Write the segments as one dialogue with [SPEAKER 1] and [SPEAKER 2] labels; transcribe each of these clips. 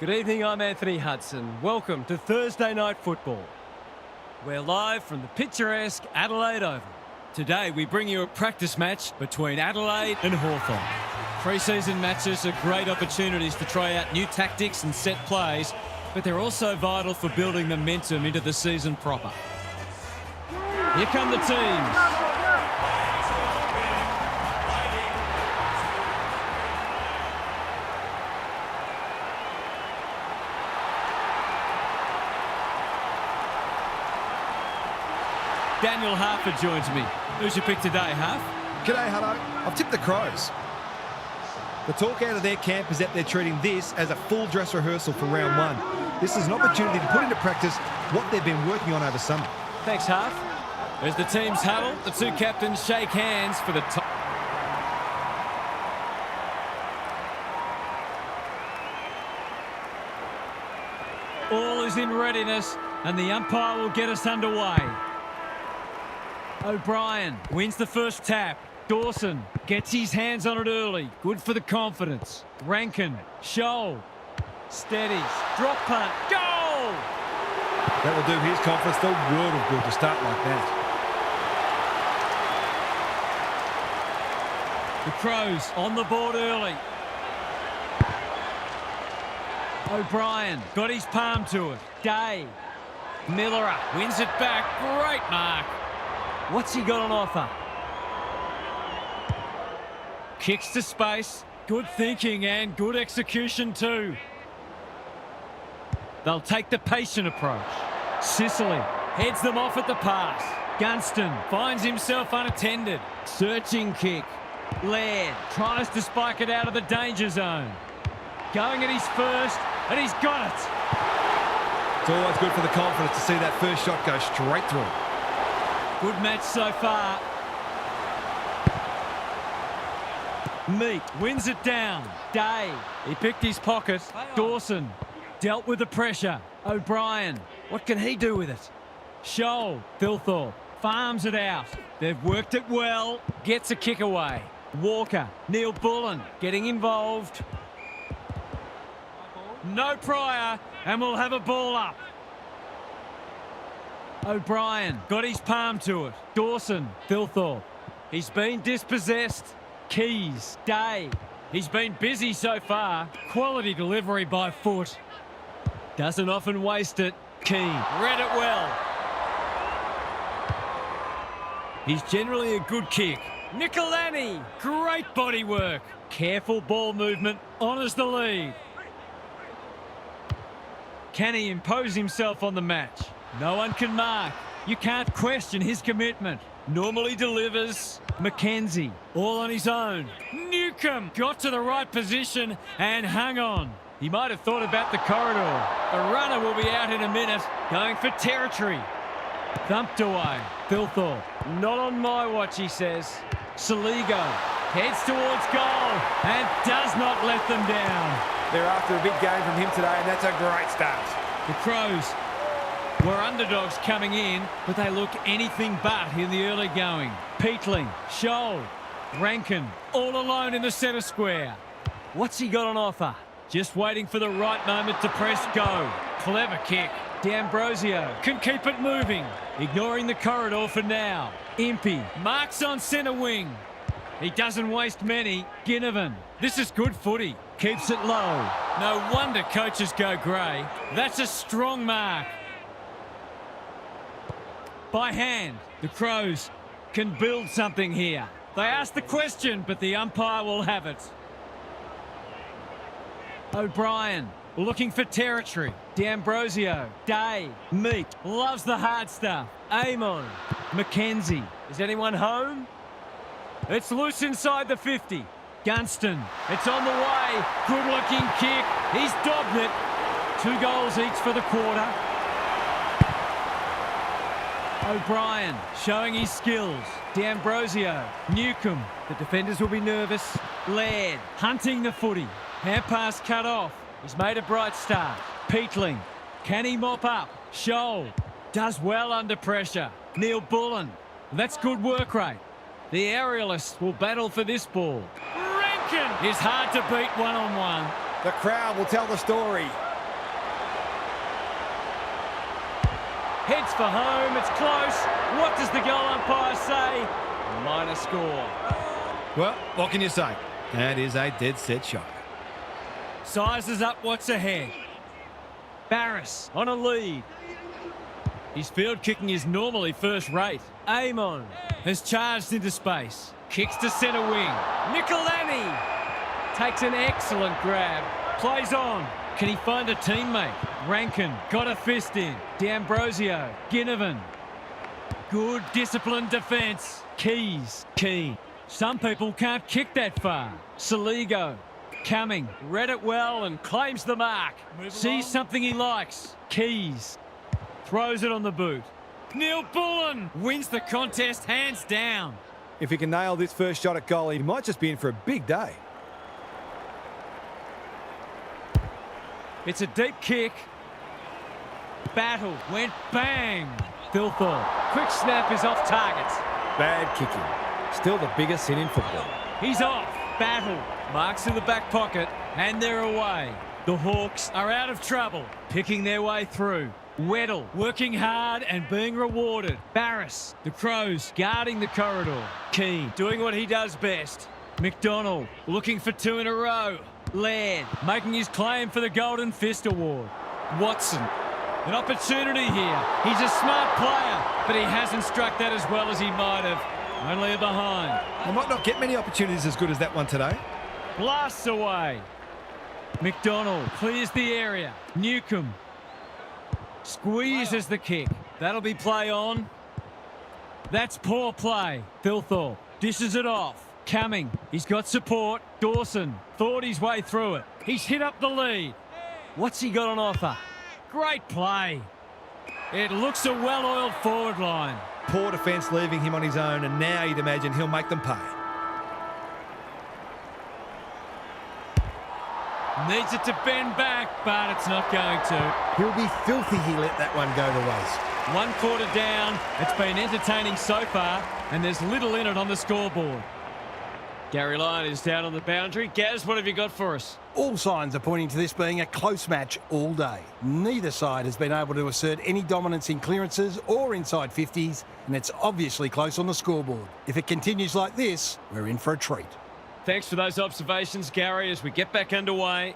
[SPEAKER 1] Good evening, I'm Anthony Hudson. Welcome to Thursday Night Football. We're live from the picturesque Adelaide Oval. Today we bring you a practice match between Adelaide and Hawthorn. Pre-season matches are great opportunities to try out new tactics and set plays, but they're also vital for building momentum into the season proper. Here come the teams. Daniel Harford joins me. Who's your pick today, Harf?
[SPEAKER 2] G'day, Hutto. I've tipped the Crows. The talk out of their camp is that they're treating this as a full dress rehearsal for round one. This is an opportunity to put into practice what they've been working on over summer.
[SPEAKER 1] Thanks, Harf. As the teams huddle, the two captains shake hands for the top. All is in readiness, and the umpire will get us underway. O'Brien wins the first tap. Dawson gets his hands on it early. Good for the confidence. Rankin, Scholl, steadies, drop punt, goal!
[SPEAKER 2] That will do his confidence the world of good to start like that.
[SPEAKER 1] The Crows on the board early. O'Brien got his palm to it. Day. Millerer wins it back. Great mark. What's he got on offer? Kicks to space. Good thinking and good execution too. They'll take the patient approach. Sicily heads them off at the pass. Gunston finds himself unattended. Searching kick. Laird tries to spike it out of the danger zone. Going at his first, and he's got it.
[SPEAKER 2] It's always good for the confidence to see that first shot go straight through.
[SPEAKER 1] Good match so far. Meek wins it down. Day. He picked his pocket. Dawson dealt with the pressure. O'Brien. What can he do with it? Scholl. Thilthorpe farms it out. They've worked it well. Gets a kick away. Walker. Neil Bullen getting involved. No prior, and we'll have a ball up. O'Brien got his palm to it. Dawson, Thilthorpe. He's been dispossessed. Keys, Day. He's been busy so far. Quality delivery by foot. Doesn't often waste it. Keane read it well. He's generally a good kick. Nicolani, great body work. Careful ball movement, honours the lead. Can he impose himself on the match? No one can mark. You can't question his commitment. Normally delivers. McKenzie, all on his own. Newcomb got to the right position and hung on. He might have thought about the corridor. The runner will be out in a minute, going for territory. Thumped away. Thilthorpe, not on my watch, he says. Saligo heads towards goal and does not let them down.
[SPEAKER 3] They're after a big game from him today, and that's a great start.
[SPEAKER 1] The Crows were underdogs coming in, but they look anything but in the early going. Peatling, Scholl, Rankin, all alone in the centre square. What's he got on offer? Just waiting for the right moment to press go. Clever kick. D'Ambrosio can keep it moving, ignoring the corridor for now. Impey marks on centre wing. He doesn't waste many. Ginnivan, this is good footy. Keeps it low. No wonder coaches go grey. That's a strong mark. By hand, the Crows can build something here. They ask the question, but the umpire will have it. O'Brien looking for territory. D'Ambrosio, Day, Meek, loves the hard stuff. Amon, McKenzie. Is anyone home? It's loose inside the 50. Gunston, it's on the way. Good looking kick. He's dobbed it. 2 goals each for the quarter. O'Brien showing his skills. D'Ambrosio, Newcomb. The defenders will be nervous. Laird hunting the footy. Hand pass cut off. He's made a bright start. Peatling, can he mop up? Scholl does well under pressure. Neil Bullen, that's good work rate. The aerialists will battle for this ball. Rankin is hard to beat one-on-one.
[SPEAKER 3] The crowd will tell the story.
[SPEAKER 1] Heads for home, it's close. What does the goal umpire say? Minor score.
[SPEAKER 2] Well, what can you say? That is a dead set shot.
[SPEAKER 1] Sizes up what's ahead. Barris on a lead. His field kicking is normally first rate. Amon has charged into space. Kicks to centre wing. Nicolani takes an excellent grab. Plays on. Can he find a teammate? Rankin got a fist in. D'Ambrosio, Ginnivan. Good disciplined defence. Keys, keen. Some people can't kick that far. Saligo, coming, read it well and claims the mark. Sees something he likes. Keys, throws it on the boot. Neil Bullen wins the contest hands down.
[SPEAKER 3] If he can nail this first shot at goal, he might just be in for a big day.
[SPEAKER 1] It's a deep kick. Battle went bang. Thilthorpe, quick snap is off target.
[SPEAKER 3] Bad kicking. Still the biggest sin in football.
[SPEAKER 1] He's off. Battle marks in the back pocket and they're away. The Hawks are out of trouble, picking their way through. Weddle working hard and being rewarded. Barris, the Crows guarding the corridor. Keane doing what he does best. McDonald looking for 2 in a row. Laird making his claim for the Golden Fist Award. Watson, an opportunity here. He's a smart player, but he hasn't struck that as well as he might have. Only a behind.
[SPEAKER 2] They might not get many opportunities as good as that one today.
[SPEAKER 1] Blasts away. McDonald clears the area. Newcomb squeezes the kick. That'll be play on. That's poor play. Thilthorpe dishes it off. Cumming, he's got support. Dawson thought his way through it. He's hit up the lead. What's he got on offer? Great play. It looks a well-oiled forward line.
[SPEAKER 2] Poor defence leaving him on his own, and now you'd imagine he'll make them pay.
[SPEAKER 1] Needs it to bend back, but it's not going to.
[SPEAKER 3] He'll be filthy he let that one go to waste.
[SPEAKER 1] 1 quarter down. It's been entertaining so far, and there's little in it on the scoreboard. Gary Lyon is down on the boundary. Gaz, what have you got for us?
[SPEAKER 4] All signs are pointing to this being a close match all day. Neither side has been able to assert any dominance in clearances or inside 50s, and it's obviously close on the scoreboard. If it continues like this, we're in for a treat.
[SPEAKER 1] Thanks for those observations, Gary, as we get back underway.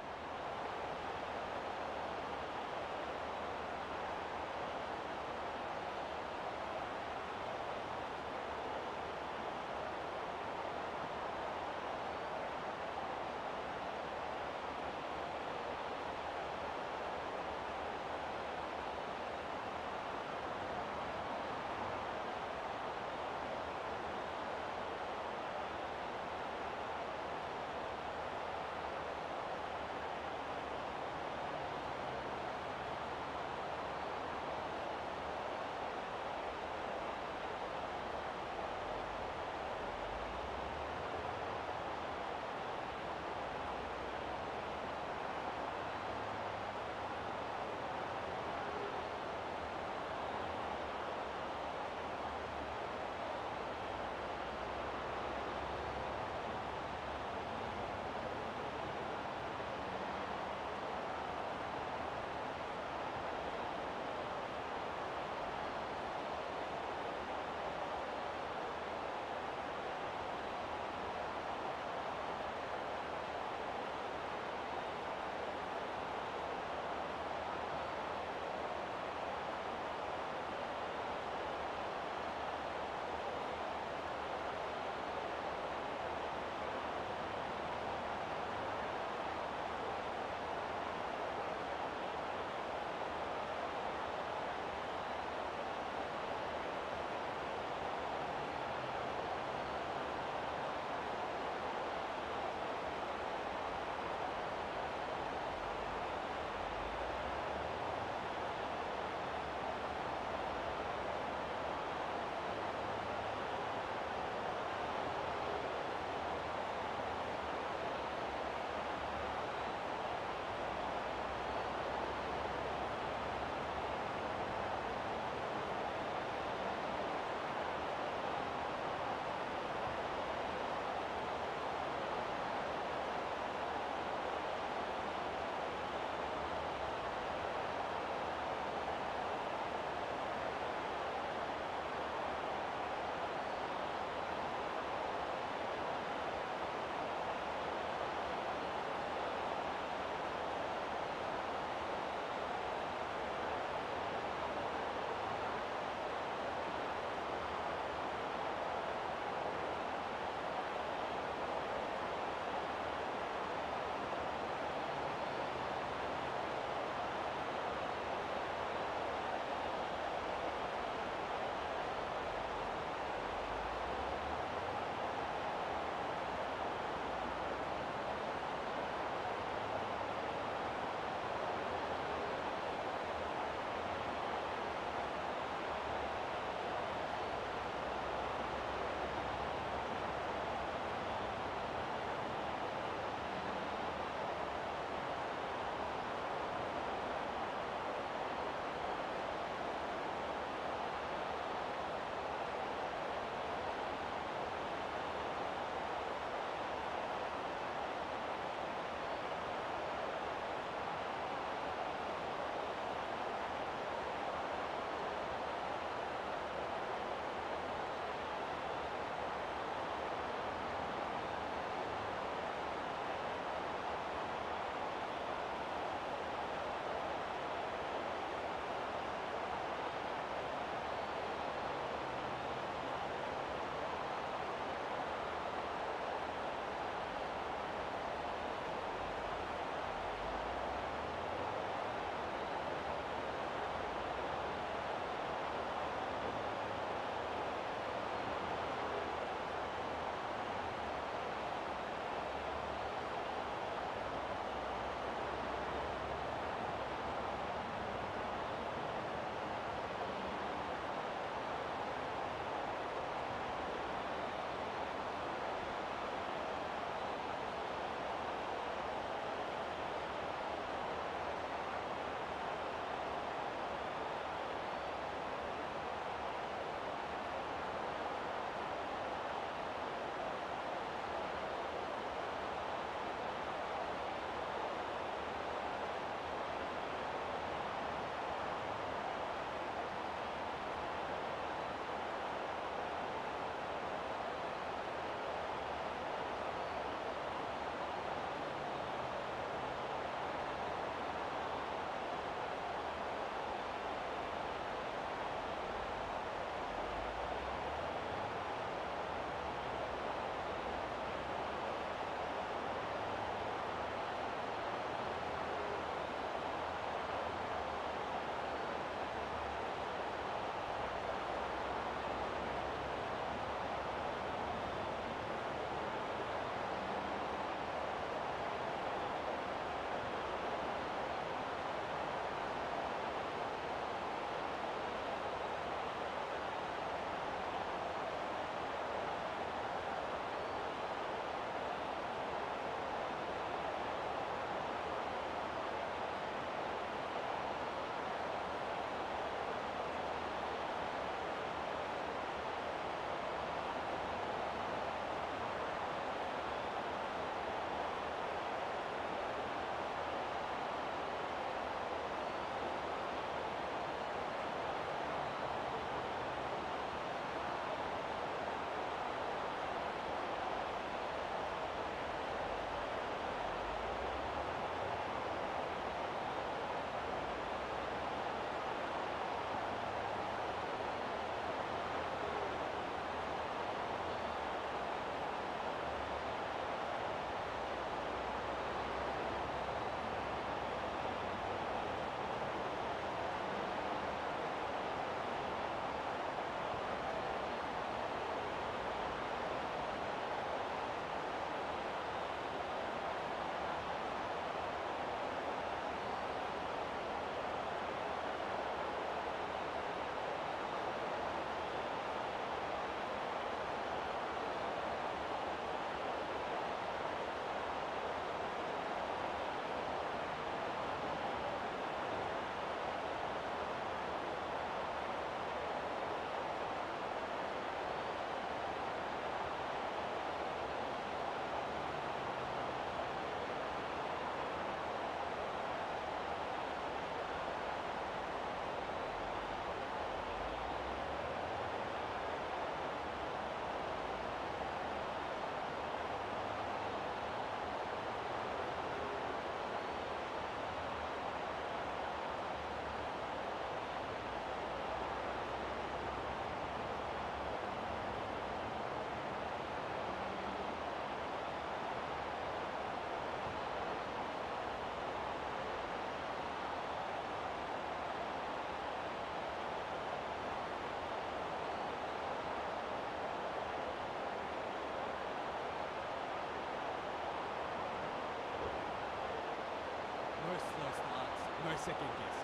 [SPEAKER 5] slow starts, no second guess.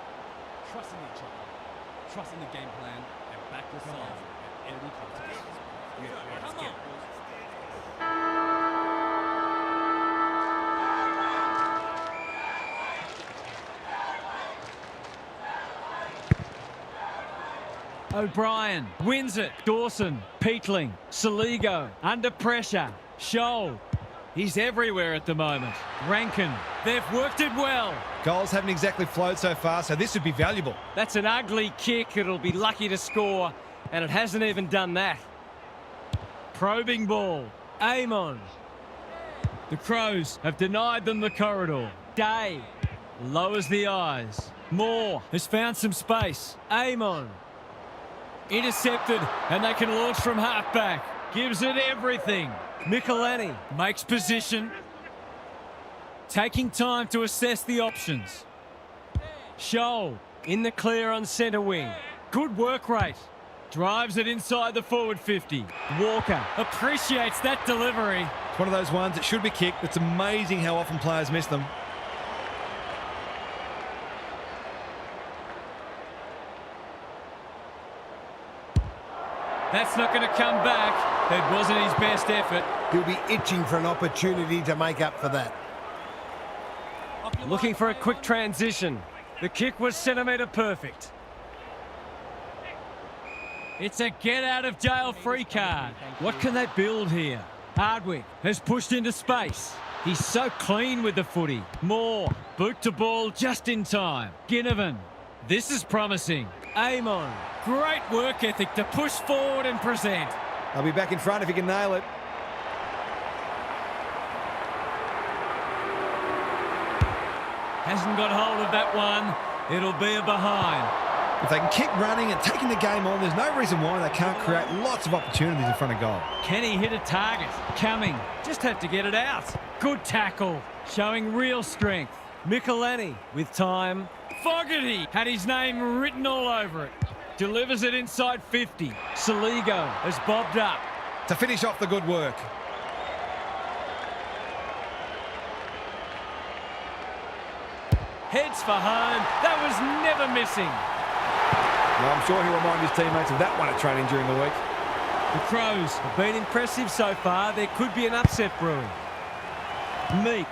[SPEAKER 5] Trusting each other, trusting the game plan, and back yourself at every contest. Come on.
[SPEAKER 1] O'Brien wins it. Dawson, Peatling, Saligo, under pressure. Scholl, he's everywhere at the moment. Rankin, they've worked it well.
[SPEAKER 2] Goals haven't exactly flowed so far, so this would be valuable.
[SPEAKER 1] That's an ugly kick. It'll be lucky to score, and it hasn't even done that. Probing ball. Amon. The Crows have denied them the corridor. Day lowers the eyes. Moore has found some space. Amon. Intercepted, and they can launch from halfback. Gives it everything. Michelini makes position. Taking time to assess the options. Scholl in the clear on centre wing. Good work rate. Drives it inside the forward 50. Walker appreciates that delivery.
[SPEAKER 2] It's one of those ones that should be kicked. It's amazing how often players miss them.
[SPEAKER 1] That's not going to come back. It wasn't his best effort.
[SPEAKER 4] He'll be itching for an opportunity to make up for that.
[SPEAKER 1] Looking for a quick transition. The kick was centimetre perfect. It's a get-out-of-jail free card. What can they build here? Hardwick has pushed into space. He's so clean with the footy. Moore, boot to ball just in time. Ginnivan, this is promising. Amon, great work ethic to push forward and present.
[SPEAKER 2] I'll be back in front if he can nail it.
[SPEAKER 1] Hasn't got hold of that one. It'll be a behind.
[SPEAKER 2] If they can keep running and taking the game on, there's no reason why they can't create lots of opportunities in front of goal.
[SPEAKER 1] Kenny hit a target. Coming. Just have to get it out. Good tackle. Showing real strength. Michelini with time. Fogarty had his name written all over it. Delivers it inside 50. Saligo has bobbed up.
[SPEAKER 2] To finish off the good work.
[SPEAKER 1] Heads for home. That was never missing.
[SPEAKER 2] Well, I'm sure he'll remind his teammates of that one at training during the week.
[SPEAKER 1] The Crows have been impressive so far. There could be an upset brewing. Meek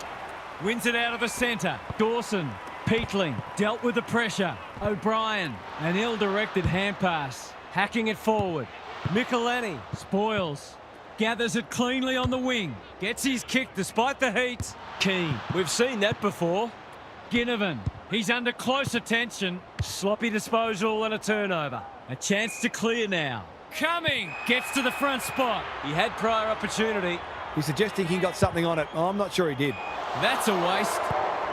[SPEAKER 1] wins it out of the centre. Dawson, Peatling dealt with the pressure. O'Brien, an ill-directed hand pass. Hacking it forward. Michelini spoils. Gathers it cleanly on the wing. Gets his kick despite the heat. Keane, we've seen that before. Ginnivan, he's under close attention. Sloppy disposal and a turnover. A chance to clear now. Coming, gets to the front spot. He had prior opportunity.
[SPEAKER 2] He's suggesting he got something on it. I'm not sure he did.
[SPEAKER 1] That's a waste.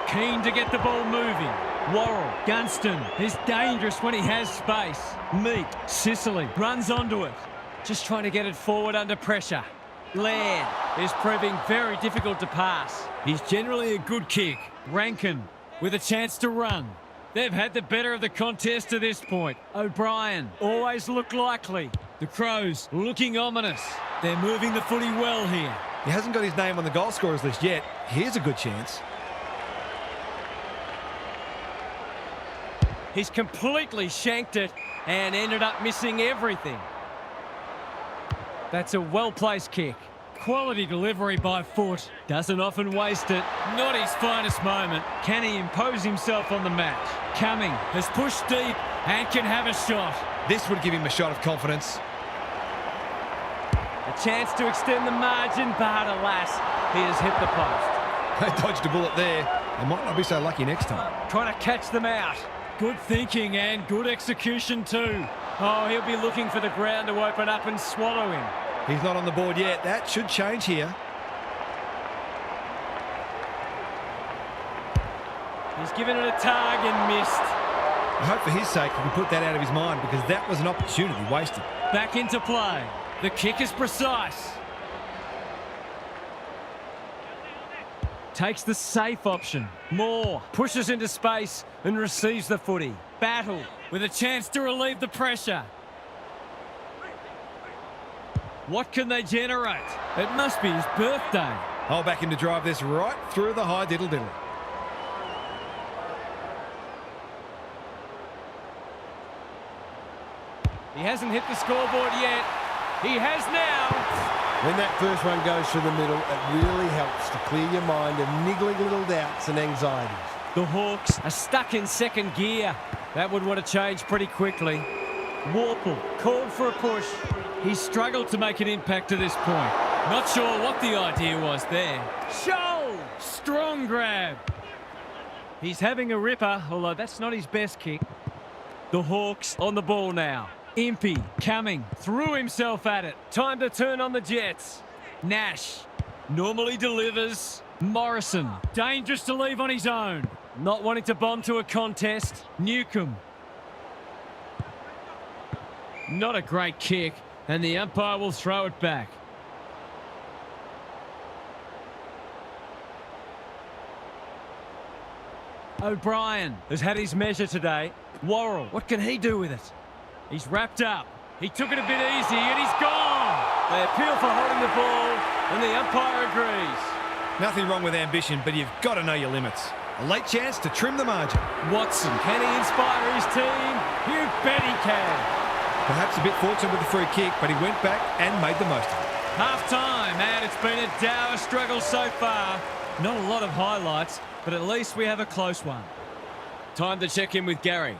[SPEAKER 1] Keen to get the ball moving. Worrell, Gunston is dangerous when he has space. Meek, Sicily runs onto it. Just trying to get it forward under pressure. Laird is proving very difficult to pass. He's generally a good kick. Rankin with a chance to run. They've had the better of the contest to this point. O'Brien always looked likely. The Crows looking ominous. They're moving the footy well here.
[SPEAKER 2] He hasn't got his name on the goal scorers list yet. Here's a good chance.
[SPEAKER 1] He's completely shanked it and ended up missing everything. That's a well-placed kick. Quality delivery by foot. Doesn't often waste it. Not his finest moment. Can he impose himself on the match? Cumming has pushed deep and can have a shot.
[SPEAKER 2] This would give him a shot of confidence.
[SPEAKER 1] A chance to extend the margin, but alas, he has hit the post.
[SPEAKER 2] They dodged a bullet there. They might not be so lucky next time.
[SPEAKER 1] Trying to catch them out. Good thinking and good execution too. Oh, he'll be looking for the ground to open up and swallow him.
[SPEAKER 2] He's not on the board yet. That should change here.
[SPEAKER 1] He's given it a tug and missed.
[SPEAKER 2] I hope for his sake he can put that out of his mind because that was an opportunity wasted.
[SPEAKER 1] Back into play. The kick is precise. Takes the safe option. Moore pushes into space and receives the footy. Battle with a chance to relieve the pressure. What can they generate? It must be his birthday.
[SPEAKER 2] I'll back him to drive this right through the high diddle-diddle.
[SPEAKER 1] He hasn't hit the scoreboard yet. He has now.
[SPEAKER 4] When that first one goes through the middle, it really helps to clear your mind of niggling little doubts and anxieties.
[SPEAKER 1] The Hawks are stuck in second gear. That would want to change pretty quickly. Warple called for a push. He's struggled to make an impact to this point. Not sure what the idea was there. Show! Strong grab. He's having a ripper, although that's not his best kick. The Hawks on the ball now. Impey coming, threw himself at it. Time to turn on the Jets. Nash normally delivers. Morrison, dangerous to leave on his own. Not wanting to bomb to a contest. Newcomb. Not a great kick, and the umpire will throw it back. O'Brien has had his measure today. Worrell, what can he do with it? He's wrapped up. He took it a bit easy and he's gone. They appeal for holding the ball and the umpire agrees.
[SPEAKER 2] Nothing wrong with ambition, but you've got to know your limits. A late chance to trim the margin.
[SPEAKER 1] Watson, can he inspire his team? You bet he can.
[SPEAKER 2] Perhaps a bit fortunate with the free kick, but he went back and made the most of it.
[SPEAKER 1] Half time, and it's been a dour struggle so far. Not a lot of highlights, but at least we have a close one. Time to check in with Gary.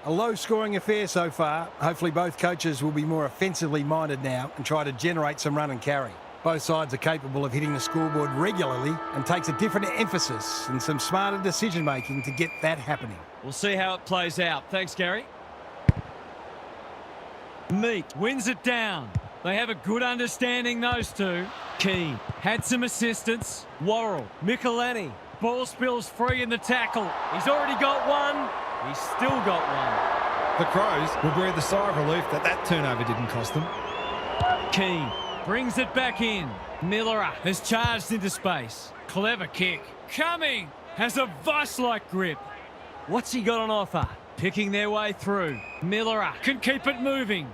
[SPEAKER 4] A low-scoring affair so far. Hopefully both coaches will be more offensively minded now and try to generate some run and carry. Both sides are capable of hitting the scoreboard regularly and takes a different emphasis and some smarter decision-making to get that happening.
[SPEAKER 1] We'll see how it plays out. Thanks, Gary. Meat wins it down. They have a good understanding, those two. Keane had some assistance. Worrell, Michelani. Ball spills free in the tackle. He's already got one. He's still got one.
[SPEAKER 2] The Crows will breathe a sigh of relief that that turnover didn't cost them.
[SPEAKER 1] Keane brings it back in. Miller has charged into space. Clever kick. Cumming has a vice-like grip. What's he got on offer? Picking their way through. Miller can keep it moving.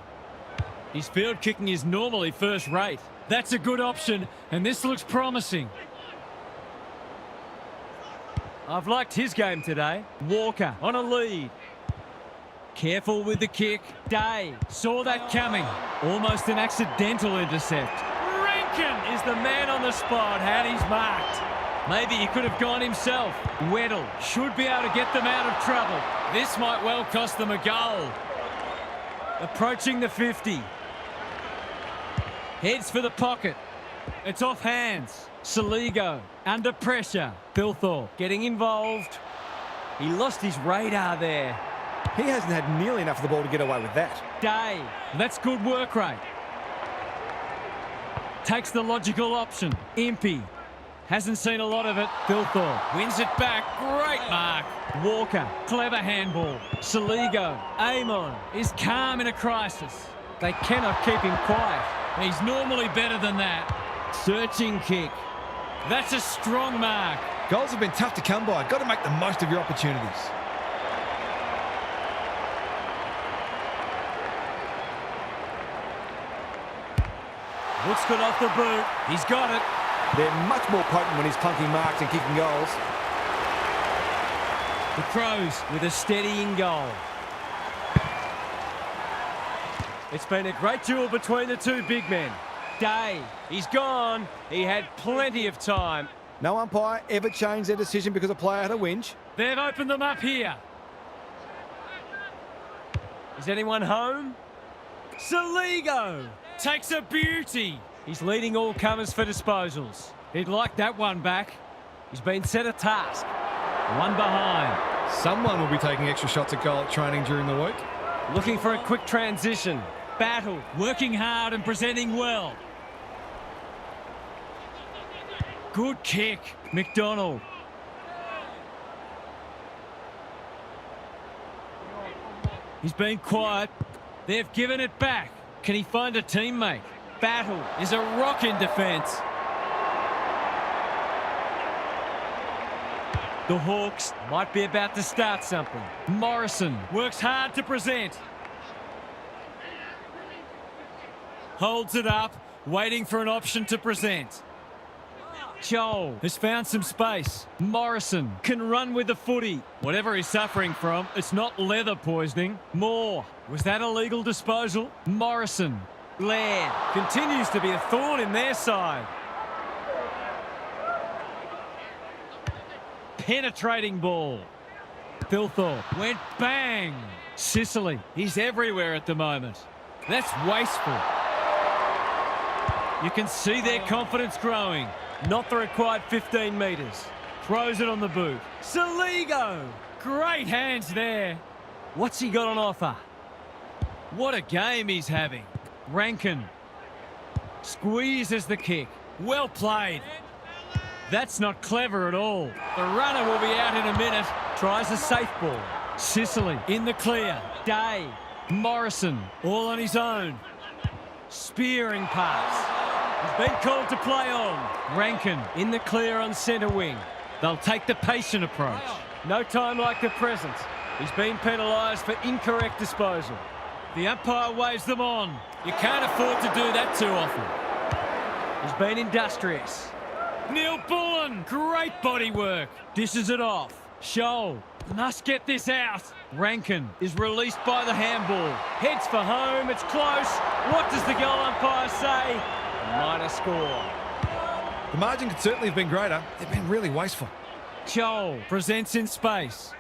[SPEAKER 1] His field kicking is normally first rate. That's a good option, and this looks promising. I've liked his game today. Walker on a lead. Careful with the kick. Day saw that coming. Almost an accidental intercept. Rankin is the man on the spot, had he's marked. Maybe he could have gone himself. Weddle should be able to get them out of trouble. This might well cost them a goal. Approaching the 50. Heads for the pocket. It's off hands. Saligo under pressure. Thilthorpe getting involved. He lost his radar there.
[SPEAKER 3] He hasn't had nearly enough of the ball to get away with that.
[SPEAKER 1] Day. That's good work rate. Takes the logical option. Impey. Hasn't seen a lot of it. Thilthorpe wins it back. Great mark. Walker. Clever handball. Saligo. Amon is calm in a crisis. They cannot keep him quiet. He's normally better than that. Searching kick. That's a strong mark.
[SPEAKER 2] Goals have been tough to come by. Got to make the most of your opportunities.
[SPEAKER 1] Looks good off the boot. He's got it.
[SPEAKER 3] They're much more potent when he's clunking marks and kicking goals.
[SPEAKER 1] The Crows with a steadying goal. It's been a great duel between the two big men. Day, he's gone. He had plenty of time.
[SPEAKER 3] No umpire ever changed their decision because a player had a whinge.
[SPEAKER 1] They've opened them up here. Is anyone home? Saligo takes a beauty. He's leading all comers for disposals. He'd like that one back. He's been set a task. One behind.
[SPEAKER 2] Someone will be taking extra shots at goal at training during the week.
[SPEAKER 1] Looking for a quick transition. Battle, working hard and presenting well. Good kick, McDonald. He's been quiet. They've given it back. Can he find a teammate? Battle is a rock in defence. The Hawks might be about to start something. Morrison works hard to present. Holds it up, waiting for an option to present. Joel has found some space. Morrison can run with the footy. Whatever he's suffering from, it's not leather poisoning. Moore. Was that a legal disposal? Morrison. Laird continues to be a thorn in their side. Penetrating ball. Thilthorpe went bang. Sicily, he's everywhere at the moment. That's wasteful. You can see their confidence growing. Not the required 15 metres. Throws it on the boot. Saligo! Great hands there. What's he got on offer? What a game he's having. Rankin squeezes the kick. Well played. That's not clever at all. The runner will be out in a minute. Tries a safe ball. Sicily in the clear. Day. Morrison all on his own. Spearing pass. He's been called to play on. Rankin in the clear on centre wing. They'll take the patient approach. No time like the present. He's been penalised for incorrect disposal. The umpire waves them on. You can't afford to do that too often. He's been industrious. Neil Bullen, great body work. Dishes it off. Scholl must get this out. Rankin is released by the handball. Heads for home, it's close. What does the goal umpire say? Minor score.
[SPEAKER 2] The margin could certainly have been greater. They've been really wasteful.
[SPEAKER 1] Scholl presents in space.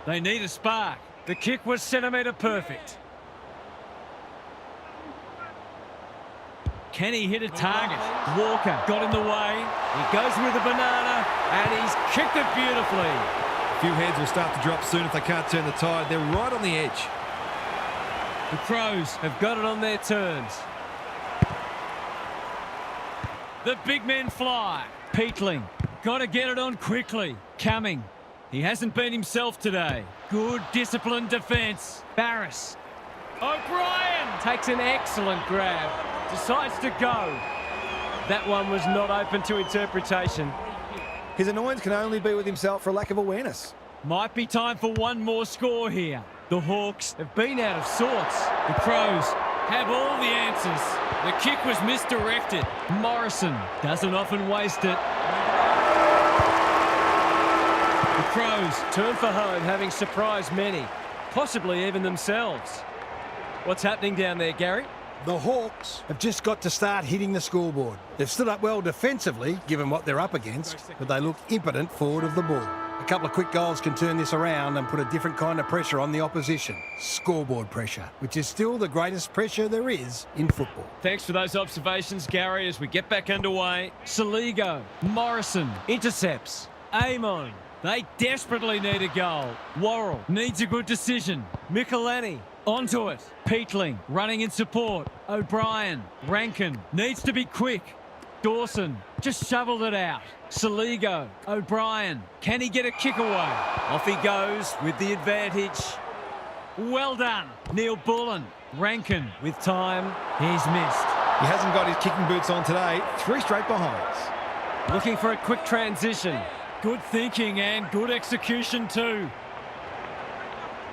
[SPEAKER 1] They need a spark. The kick was centimetre perfect. Can he hit a target? Walker got in the way. He goes with a banana, and he's kicked it beautifully.
[SPEAKER 2] A few heads will start to drop soon if they can't turn the tide. They're right on the edge.
[SPEAKER 1] The Crows have got it on their terms. The big men fly. Peatling, got to get it on quickly. Cumming, he hasn't been himself today. Good disciplined defence. Barris. O'Brien takes an excellent grab. Decides to go. That one was not open to interpretation.
[SPEAKER 3] His annoyance can only be with himself for a lack of awareness.
[SPEAKER 1] Might be time for one more score here. The Hawks have been out of sorts. The Crows have all the answers. The kick was misdirected. Morrison doesn't often waste it. The Crows turn for home, having surprised many, possibly even themselves. What's happening down there, Gary?
[SPEAKER 4] The Hawks have just got to start hitting the scoreboard. They've stood up well defensively, given what they're up against, but they look impotent forward of the ball. A couple of quick goals can turn this around and put a different kind of pressure on the opposition. Scoreboard pressure, which is still the greatest pressure there is in football.
[SPEAKER 1] Thanks for those observations, Gary, as we get back underway. Saligo, Morrison, intercepts. Amon, they desperately need a goal. Worrell needs a good decision. Michelani, onto it. Peatling, running in support. O'Brien, Rankin, needs to be quick. Dawson, just shoveled it out. Saligo, O'Brien, can he get a kick away? Off he goes with the advantage. Well done, Neil Bullen. Rankin with time, he's missed.
[SPEAKER 2] He hasn't got his kicking boots on today. 3 straight behinds.
[SPEAKER 1] Looking for a quick transition. Good thinking and good execution too.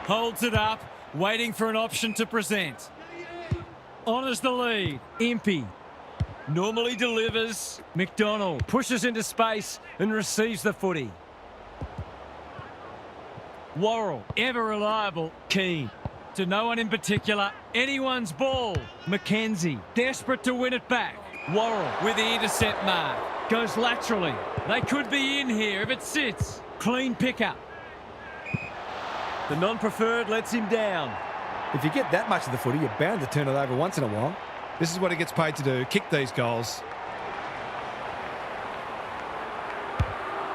[SPEAKER 1] Holds it up, waiting for an option to present. Honours the lead. Impey normally delivers. McDonald pushes into space and receives the footy. Worrell, ever reliable. Keane, to no one in particular. Anyone's ball. Mackenzie, desperate to win it back. Worrell with the intercept mark. Goes laterally. They could be in here if it sits. Clean pickup. The non-preferred lets him down.
[SPEAKER 3] If you get that much of the footy, you're bound to turn it over once in a while.
[SPEAKER 2] This is what he gets paid to do, kick these goals.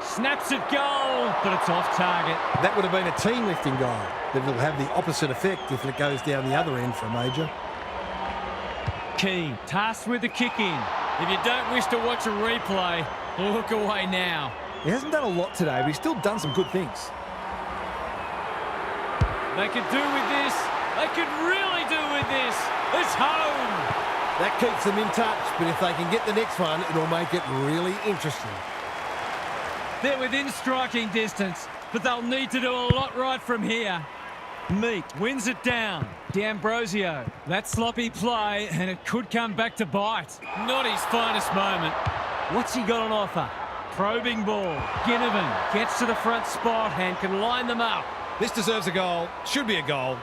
[SPEAKER 1] Snaps it goal, but it's off target.
[SPEAKER 4] That would have been a team-lifting goal. That will have the opposite effect if it goes down the other end for a major.
[SPEAKER 1] Keane, tasked with the kick in. If you don't wish to watch a replay, look away now.
[SPEAKER 3] He hasn't done a lot today, but he's still done some good things.
[SPEAKER 1] They could do with this. They could really do with this. It's home.
[SPEAKER 4] That keeps them in touch, but if they can get the next one, it'll make it really interesting.
[SPEAKER 1] They're within striking distance, but they'll need to do a lot right from here. Meek wins it down. D'Ambrosio, that sloppy play, and it could come back to bite. Not his finest moment. What's he got on offer? Probing ball. Ginnivan gets to the front spot and can line them up.
[SPEAKER 2] This deserves a goal. Should be a goal.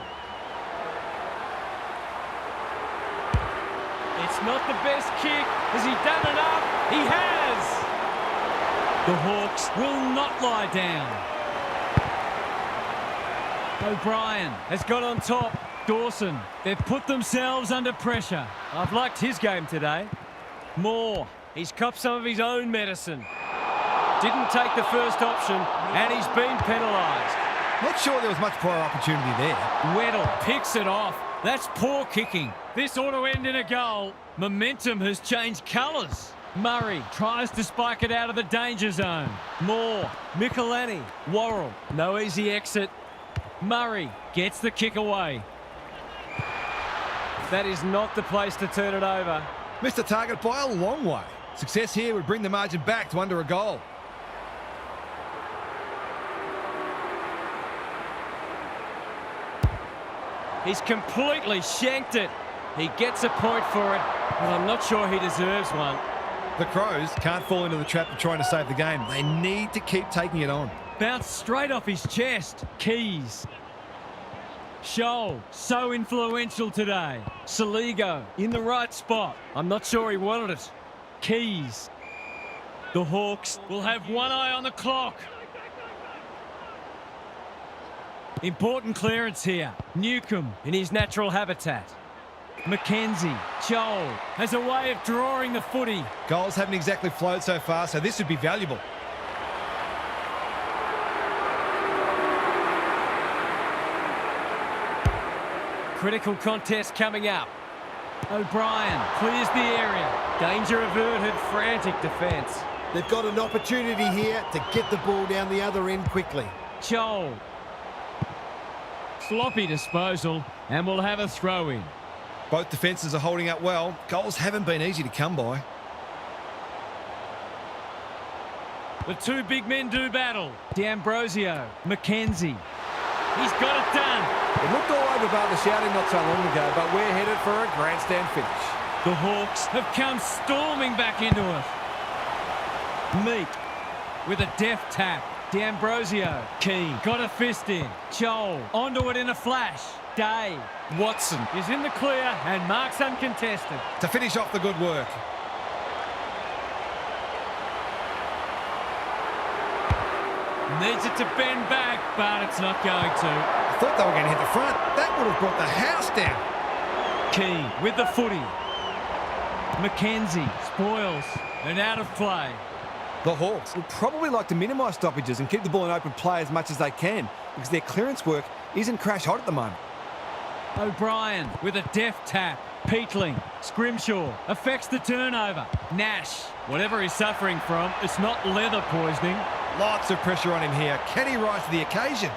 [SPEAKER 1] It's not the best kick. Has he done enough? He has! The Hawks will not lie down. O'Brien has got on top. Dawson, they've put themselves under pressure. I've liked his game today. Moore, he's copped some of his own medicine. Didn't take the first option, and he's been penalised.
[SPEAKER 2] Not sure there was much prior opportunity there.
[SPEAKER 1] Weddle picks it off. That's poor kicking. This ought to end in a goal. Momentum has changed colours. Murray tries to spike it out of the danger zone. Moore, Michelini, Worrell, no easy exit. Murray gets the kick away. That is not the place to turn it over.
[SPEAKER 2] Missed the target by a long way. Success here would bring the margin back to under a goal.
[SPEAKER 1] He's completely shanked it. He gets a point for it, but I'm not sure he deserves one.
[SPEAKER 2] The Crows can't fall into the trap of trying to save the game. They need to keep taking it on.
[SPEAKER 1] Bounced straight off his chest. Keys. Scholl, so influential today. Saligo in the right spot. I'm not sure he wanted it. Keys. The Hawks will have one eye on the clock. Important clearance here. Newcomb in his natural habitat. McKenzie. Joel has a way of drawing the footy.
[SPEAKER 2] Goals haven't exactly flowed so far, so this would be valuable.
[SPEAKER 1] Critical contest coming up. O'Brien clears the area. Danger averted, frantic defence.
[SPEAKER 6] They've got an opportunity here to get the ball down the other end quickly.
[SPEAKER 1] Joel. Sloppy disposal, and we'll have a throw-in.
[SPEAKER 2] Both defences are holding up well. Goals haven't been easy to come by.
[SPEAKER 1] The two big men do battle. D'Ambrosio, McKenzie. He's got it done.
[SPEAKER 3] It looked all over bar the shouting not so long ago, but we're headed for a grandstand finish.
[SPEAKER 1] The Hawks have come storming back into it. Meat with a deft tap. D'Ambrosio, Keane, got a fist in. Joel, onto it in a flash. Day, Watson is in the clear and marks uncontested.
[SPEAKER 2] To finish off the good work.
[SPEAKER 1] Needs it to bend back, but it's not going to.
[SPEAKER 2] I thought they were going to hit the front. That would have brought the house down.
[SPEAKER 1] Keane with the footy. McKenzie spoils and out of play.
[SPEAKER 3] The Hawks would probably like to minimise stoppages and keep the ball in open play as much as they can because their clearance work isn't crash hot at the moment.
[SPEAKER 1] O'Brien with a deft tap. Peatling, Scrimshaw affects the turnover. Nash, whatever he's suffering from, it's not leather poisoning.
[SPEAKER 2] Lots of pressure on him here. Can he rise to the occasion?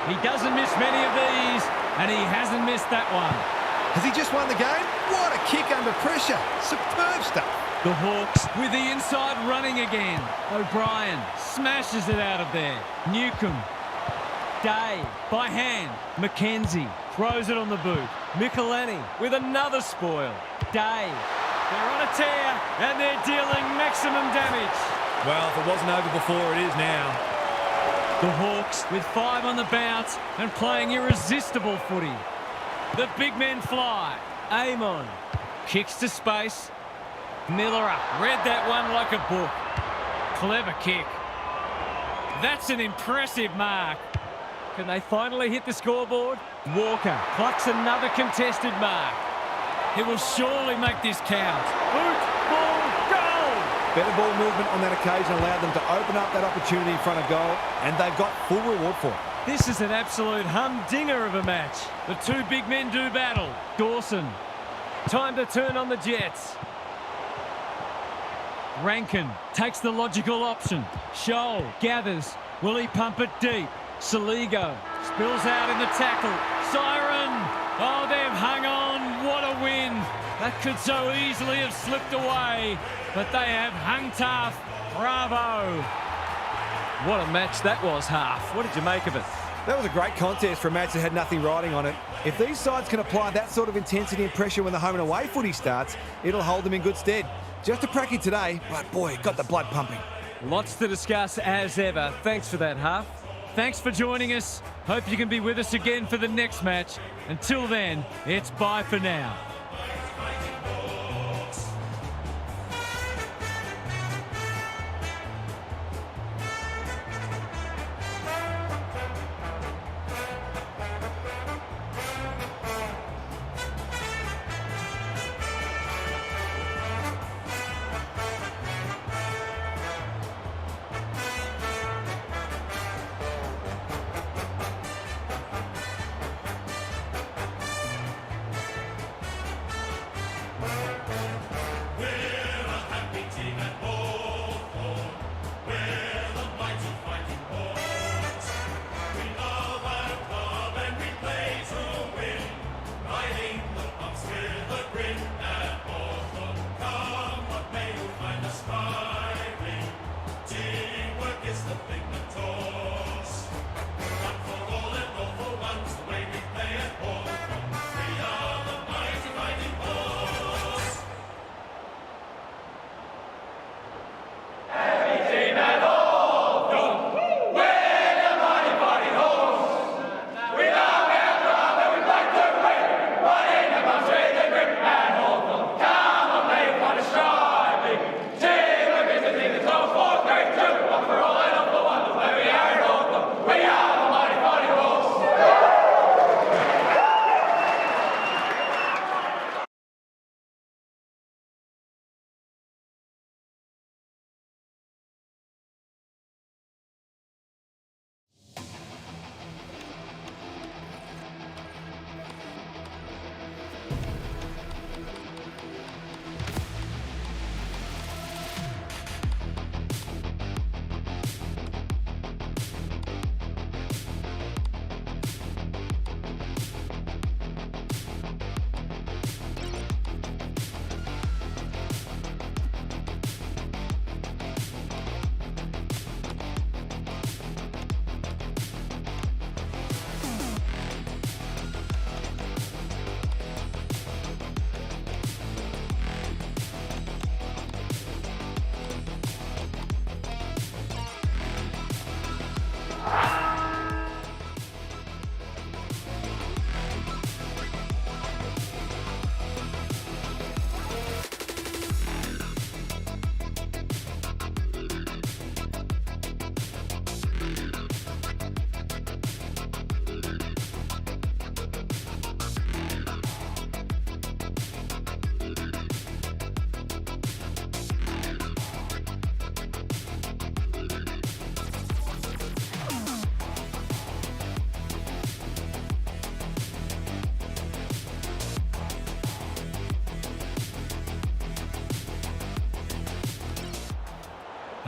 [SPEAKER 1] He doesn't miss many of these, and he hasn't missed that one.
[SPEAKER 2] Has he just won the game? What a kick under pressure. Superb stuff.
[SPEAKER 1] The Hawks with the inside running again. O'Brien smashes it out of there. Newcomb. Day by hand. McKenzie throws it on the boot. Michelini with another spoil. Day. They're on a tear and they're dealing maximum damage.
[SPEAKER 2] Well, if it wasn't over before, it is now.
[SPEAKER 1] The Hawks with 5 on the bounce and playing irresistible footy. The big men fly. Amon kicks to space. Miller read that one like a book. Clever kick. That's an impressive mark. Can they finally hit the scoreboard? Walker plucks another contested mark. He will surely make this count. Boot, ball, goal!
[SPEAKER 3] Better ball movement on that occasion allowed them to open up that opportunity in front of goal, and they've got full reward for it.
[SPEAKER 1] This is an absolute humdinger of a match. The two big men do battle. Dawson. Time to turn on the Jets. Rankin takes the logical option. Scholl gathers. Will he pump it deep? Saligo spills out in the tackle. Siren! Oh, they've hung on. What a win. That could so easily have slipped away, but they have hung tough. Bravo. What a match that was, Half. What did you make of it?
[SPEAKER 3] That was a great contest for a match that had nothing riding on it. If these sides can apply that sort of intensity and pressure when the home and away footy starts, it'll hold them in good stead. Just a pracky today, but boy, it got the blood pumping.
[SPEAKER 1] Lots to discuss as ever. Thanks for that, Huff. Thanks for joining us. Hope you can be with us again for the next match. Until then, it's bye for now.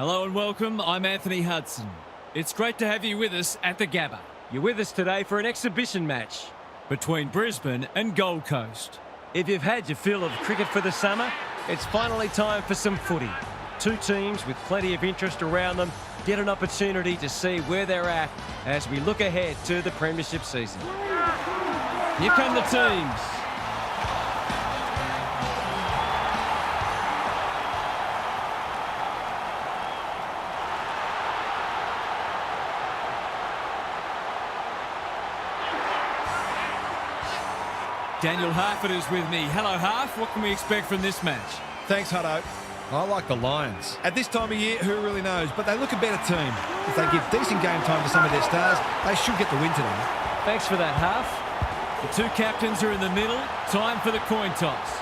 [SPEAKER 1] Hello and welcome, I'm Anthony Hudson. It's great to have you with us at the Gabba. You're with us today for an exhibition match between Brisbane and Gold Coast. If you've had your fill of cricket for the summer, it's finally time for some footy. Two teams with plenty of interest around them get an opportunity to see where they're at as we look ahead to the premiership season. Here come the teams. Daniel Harford is with me. Hello, Harf. What can we expect from this match?
[SPEAKER 2] Thanks, Hutto. I like the Lions. At this time of year, who really knows? But they look a better team. If they give decent game time to some of their stars, they should get the win today.
[SPEAKER 1] Thanks for that, Harf. The two captains are in the middle. Time for the coin toss.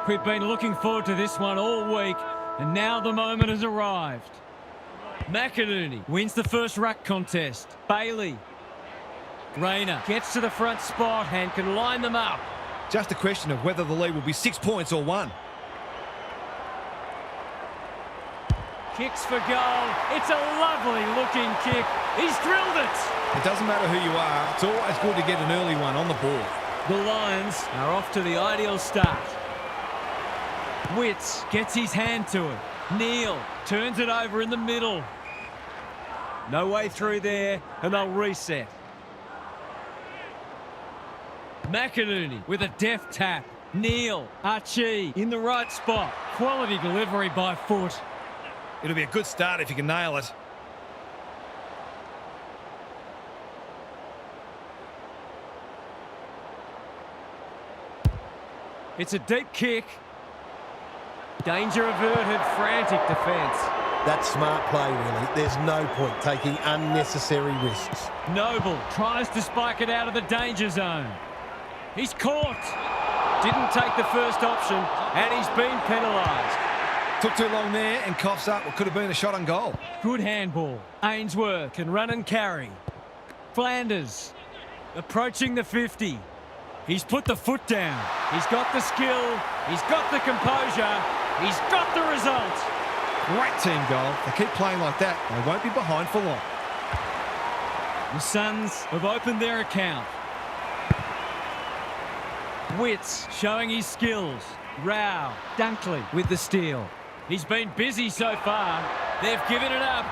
[SPEAKER 1] We've been looking forward to this one all week, and now the moment has arrived. McInerney wins the first ruck contest. Bailey Rayner gets to the front spot and can line them up.
[SPEAKER 2] Just a question of whether the lead will be 6 points or 1.
[SPEAKER 1] Kicks for goal. It's a lovely looking kick. He's drilled it.
[SPEAKER 2] It doesn't matter who you are, it's always good to get an early one on the board.
[SPEAKER 1] The Lions are off to the ideal start. Witts gets his hand to it. Neal turns it over in the middle. No way through there, and they'll reset. McInerney with a deft tap. Neal, Archie in the right spot. Quality delivery by foot.
[SPEAKER 2] It'll be a good start if you can nail it.
[SPEAKER 1] It's a deep kick. Danger averted, frantic defence.
[SPEAKER 6] That's smart play, really. There's no point taking unnecessary risks.
[SPEAKER 1] Noble tries to spike it out of the danger zone. He's caught. Didn't take the first option, and he's been penalised.
[SPEAKER 2] Took too long there and coughs up what could have been a shot on goal.
[SPEAKER 1] Good handball. Ainsworth can run and carry. Flanders approaching the 50. He's put the foot down. He's got the skill. He's got the composure. He's got the result.
[SPEAKER 2] Great team goal. They keep playing like that, they won't be behind for long.
[SPEAKER 1] The Suns have opened their account. Witts showing his skills. Rao, Dunkley with the steal. He's been busy so far. They've given it up.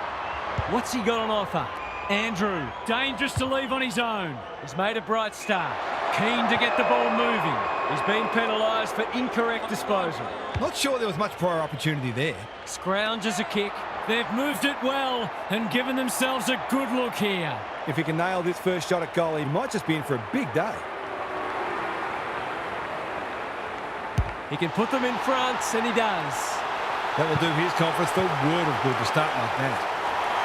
[SPEAKER 1] What's he got on offer? Andrew, dangerous to leave on his own. He's made a bright start. Keen to get the ball moving. He's been penalised for incorrect disposal.
[SPEAKER 2] Not sure there was much prior opportunity there.
[SPEAKER 1] Scrounges a kick. They've moved it well and given themselves a good look here.
[SPEAKER 3] If he can nail this first shot at goal, he might just be in for a big day.
[SPEAKER 1] He can put them in front, and he does.
[SPEAKER 2] That will do his conference the world of good to start like that.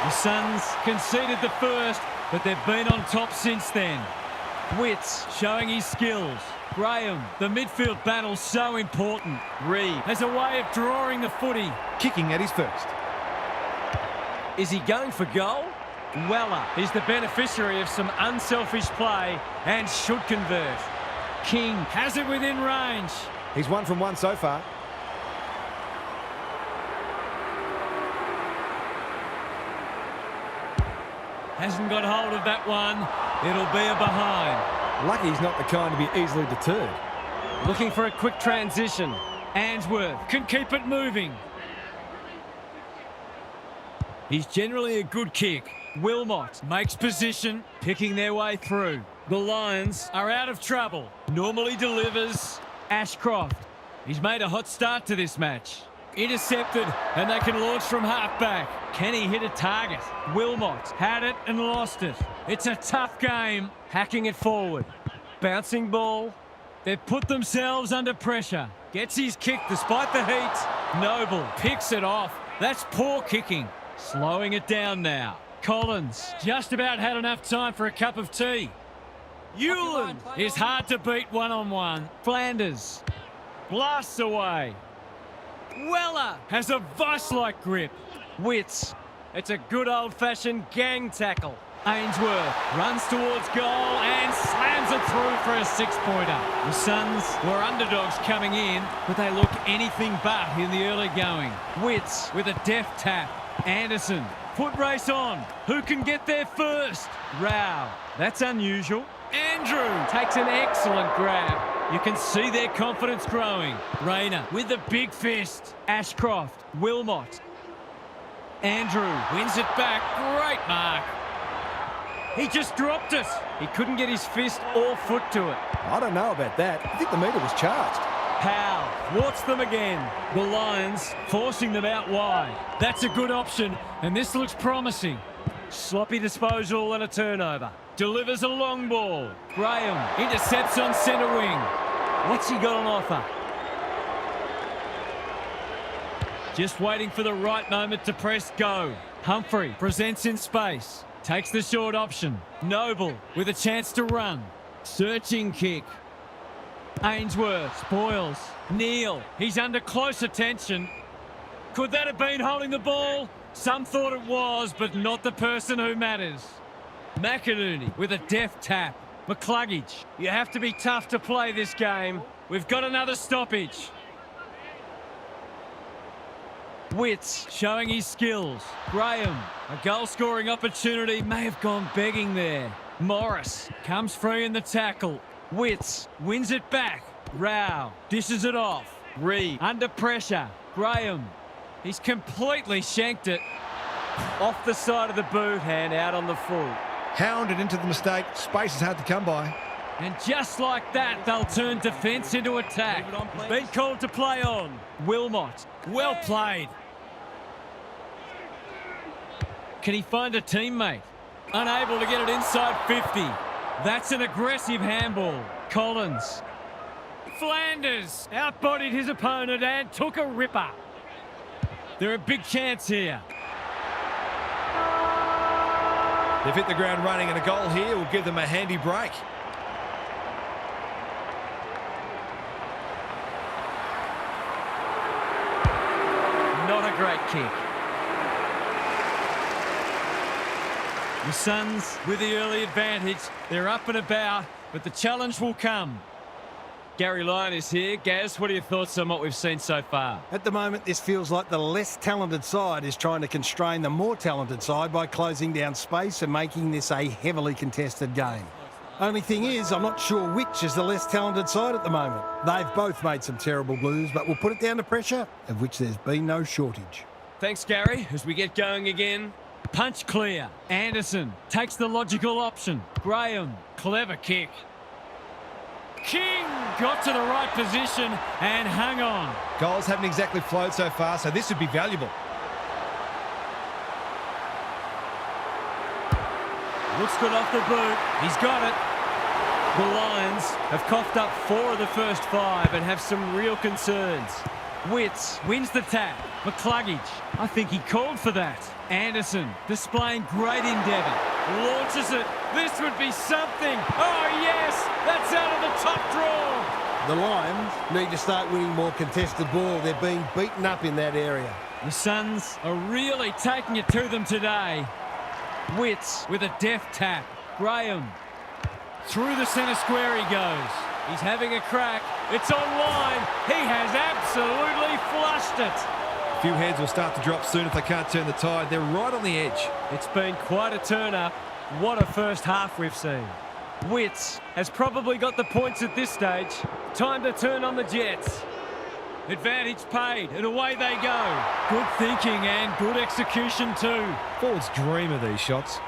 [SPEAKER 1] The Suns conceded the first, but they've been on top since then. Witts showing his skills. Graham, the midfield battle so important. Reed has a way of drawing the footy.
[SPEAKER 2] Kicking at his first.
[SPEAKER 1] Is he going for goal? Weller is the beneficiary of some unselfish play and should convert. King has it within range.
[SPEAKER 3] He's 1 from 1 so far.
[SPEAKER 1] Hasn't got hold of that one. It'll be a behind.
[SPEAKER 3] Lucky he's not the kind to be easily deterred.
[SPEAKER 1] Looking for a quick transition. Ainsworth can keep it moving. He's generally a good kick. Wilmot makes position, picking their way through. The Lions are out of trouble. Normally delivers. Ashcroft. He's made a hot start to this match. Intercepted, and they can launch from half-back. Can he hit a target? Wilmot had it and lost it. It's a tough game, hacking it forward. Bouncing ball. They've put themselves under pressure. Gets his kick despite the heat. Noble picks it off. That's poor kicking. Slowing it down now. Collins just about had enough time for a cup of tea. Hewlin is hard to beat one-on-one. Flanders blasts away. Weller has a vice-like grip. Witts, it's a good old-fashioned gang tackle. Ainsworth runs towards goal and slams it through for a 6-pointer. The Suns were underdogs coming in, but they look anything but in the early going. Witts with a deft tap. Anderson, foot race on. Who can get there first? Rao, that's unusual. Andrew takes an excellent grab. You can see their confidence growing. Rayner with the big fist. Ashcroft, Wilmot. Andrew wins it back. Great mark. He just dropped it. He couldn't get his fist or foot to it.
[SPEAKER 3] I don't know about that. I think the meter was charged.
[SPEAKER 1] Powell thwarts them again. The Lions forcing them out wide. That's a good option, and this looks promising. Sloppy disposal and a turnover. Delivers a long ball. Graham intercepts on centre wing. What's he got on offer? Just waiting for the right moment to press go. Humphrey presents in space. Takes the short option. Noble with a chance to run. Searching kick. Ainsworth spoils. Neal, he's under close attention. Could that have been holding the ball? Some thought it was, but not the person who matters. McInerney with a deft tap. McCluggage, you have to be tough to play this game. We've got another stoppage. Witts showing his skills. Graham, a goal-scoring opportunity may have gone begging there. Morris comes free in the tackle. Witts wins it back. Rao dishes it off. Reed under pressure. Graham, he's completely shanked it. Off the side of the boot and out on the full.
[SPEAKER 2] Hounded into the mistake. Space is hard to come by.
[SPEAKER 1] And just like that, they'll turn defence into attack. Been called to play on. Wilmot, well played. Can he find a teammate? Unable to get it inside 50. That's an aggressive handball. Collins. Flanders outbodied his opponent and took a ripper. They're a big chance here.
[SPEAKER 2] They've hit the ground running, and a goal here will give them a handy break.
[SPEAKER 1] Not a great kick. The Suns with the early advantage. They're up and about, but the challenge will come. Gary Lyon is here. Gaz, what are your thoughts on what we've seen so far?
[SPEAKER 4] At the moment, this feels like the less talented side is trying to constrain the more talented side by closing down space and making this a heavily contested game. Only thing is, I'm not sure which is the less talented side at the moment. They've both made some terrible blues, but we'll put it down to pressure, of which there's been no shortage.
[SPEAKER 1] Thanks, Gary. As we get going again. Punch clear. Anderson takes the logical option. Graham, clever kick. King got to the right position and hung on.
[SPEAKER 2] Goals haven't exactly flowed so far, so this would be valuable.
[SPEAKER 1] Looks good off the boot. He's got it. The Lions have coughed up 4 of the first 5 and have some real concerns. Witts wins the tap. McCluggage, I think he called for that. Anderson displaying great endeavour. Launches it. This would be something. Oh, yes! That's out of the top draw.
[SPEAKER 6] The Lions need to start winning more contested ball. They're being beaten up in that area.
[SPEAKER 1] The Suns are really taking it to them today. Witts with a deft tap. Graham. Through the centre square he goes. He's having a crack. It's online. He has absolutely flushed it.
[SPEAKER 2] A few heads will start to drop soon if they can't turn the tide. They're right on the edge.
[SPEAKER 1] It's been quite a turn-up. What a first half we've seen. Witts has probably got the points at this stage. Time to turn on the Jets. Advantage paid, and away they go. Good thinking and good execution too.
[SPEAKER 2] Forwards dream of these shots.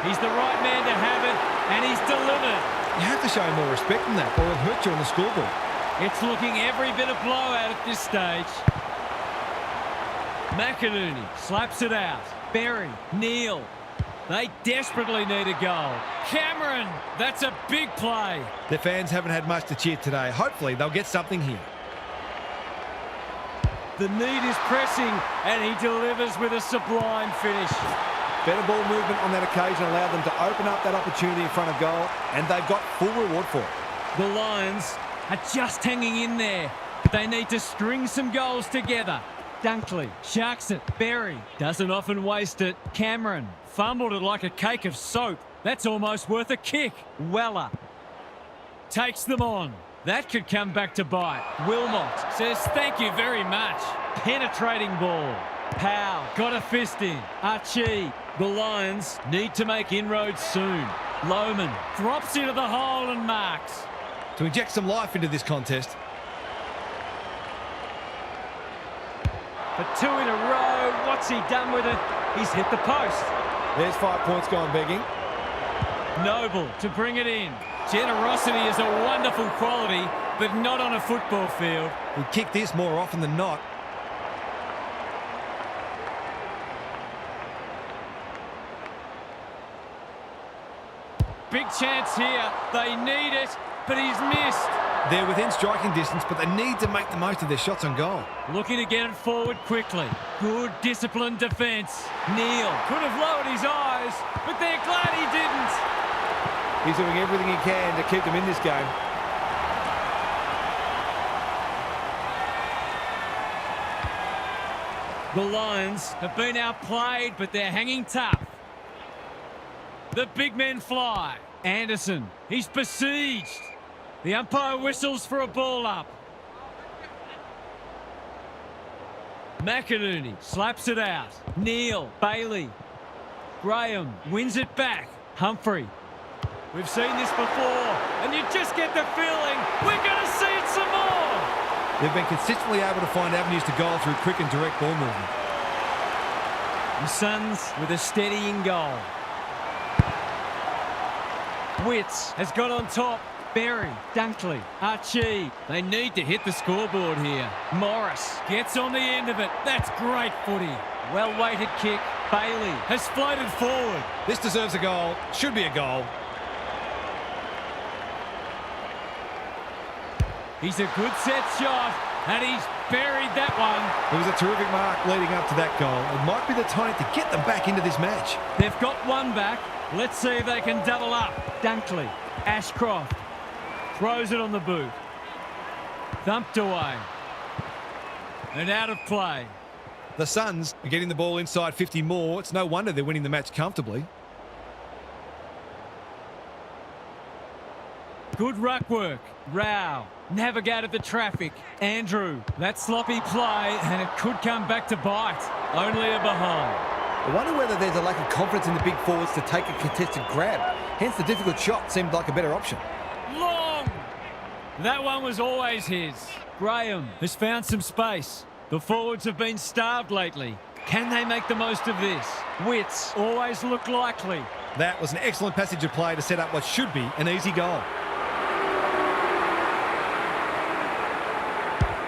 [SPEAKER 1] He's the right man to have it, and he's delivered.
[SPEAKER 2] You have to show more respect than that, or it'll hurt you on the scoreboard.
[SPEAKER 1] It's looking every bit of blowout at this stage. McInerney slaps it out. Berry, Neal. They desperately need a goal. Cameron, that's a big play.
[SPEAKER 2] Their fans haven't had much to cheer today. Hopefully they'll get something here.
[SPEAKER 1] The need is pressing, and he delivers with a sublime finish.
[SPEAKER 3] Better ball movement on that occasion allowed them to open up that opportunity in front of goal, and they've got full reward for it.
[SPEAKER 1] The Lions are just hanging in there. They need to string some goals together. Dunkley sharks it. Berry doesn't often waste it. Cameron fumbled it like a cake of soap. That's almost worth a kick. Weller takes them on. That could come back to bite. Wilmot says thank you very much. Penetrating ball. Powell got a fist in. Archie. The Lions need to make inroads soon. Lohman drops into the hole and marks.
[SPEAKER 2] To inject some life into this contest.
[SPEAKER 1] For 2 in a row, what's he done with it? He's hit the post.
[SPEAKER 3] There's 5 points gone begging.
[SPEAKER 1] Noble to bring it in. Generosity is a wonderful quality, but not on a football field.
[SPEAKER 2] He'd kick this more often than not.
[SPEAKER 1] Big chance here. They need it, but he's missed.
[SPEAKER 2] They're within striking distance, but they need to make the most of their shots on goal.
[SPEAKER 1] Looking to get it forward quickly. Good disciplined defence. Neal could have lowered his eyes, but they're glad he didn't.
[SPEAKER 3] He's doing everything he can to keep them in this game.
[SPEAKER 1] The Lions have been outplayed, but they're hanging tough. The big men fly. Anderson, he's besieged. The umpire whistles for a ball up. McInerney slaps it out. Neal, Bailey. Graham wins it back. Humphrey. We've seen this before, and you just get the feeling we're going to see it some more.
[SPEAKER 2] They've been consistently able to find avenues to goal through quick and direct ball movement.
[SPEAKER 1] The Suns with a steadying goal. Witts has got on top. Berry, Dunkley, Archie. They need to hit the scoreboard here. Morris gets on the end of it. That's great footy. Well-weighted kick. Bailey has floated forward.
[SPEAKER 2] This deserves a goal. Should be a goal.
[SPEAKER 1] He's a good set shot, and he's buried that one.
[SPEAKER 2] It was a terrific mark leading up to that goal. It might be the time to get them back into this match.
[SPEAKER 1] They've got one back. Let's see if they can double up. Dunkley, Ashcroft. Throws it on the boot. Thumped away. And out of play.
[SPEAKER 2] The Suns are getting the ball inside 50 more. It's no wonder they're winning the match comfortably.
[SPEAKER 1] Good ruck work. Rao navigated the traffic. Andrew, that sloppy play, and it could come back to bite. Only a behind.
[SPEAKER 3] I wonder whether there's a lack of confidence in the big forwards to take a contested grab. Hence the difficult shot seemed like a better option.
[SPEAKER 1] Long! That one was always his. Graham has found some space. The forwards have been starved lately. Can they make the most of this? Witts always look likely.
[SPEAKER 2] That was an excellent passage of play to set up what should be an easy goal.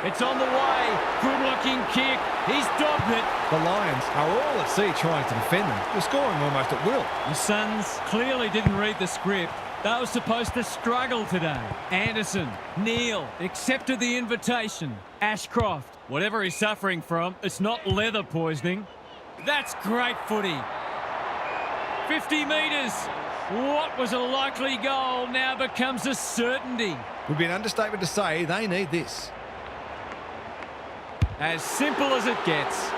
[SPEAKER 1] It's on the way. Good-looking kick. He's dogged it.
[SPEAKER 2] The Lions are all at sea trying to defend them. They're scoring almost at will.
[SPEAKER 1] The Suns clearly didn't read the script. They were supposed to struggle today. Anderson, Neal, accepted the invitation. Ashcroft, whatever he's suffering from, it's not leather poisoning. That's great footy. 50 metres. What was a likely goal now becomes a certainty.
[SPEAKER 2] Would be an understatement to say they need this.
[SPEAKER 1] As simple as it gets.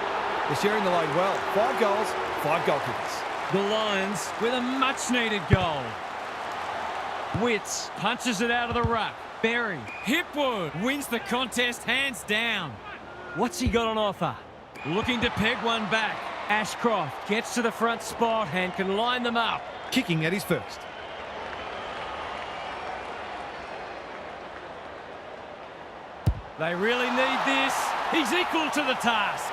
[SPEAKER 3] They're sharing the load well. 5 goals, 5 goal kickers.
[SPEAKER 1] The Lions with a much-needed goal. Witts punches it out of the ruck. Berry, Hipwood wins the contest hands down. What's he got on offer? Looking to peg one back. Ashcroft gets to the front spot and can line them up.
[SPEAKER 2] Kicking at his first.
[SPEAKER 1] They really need this. He's equal to the task.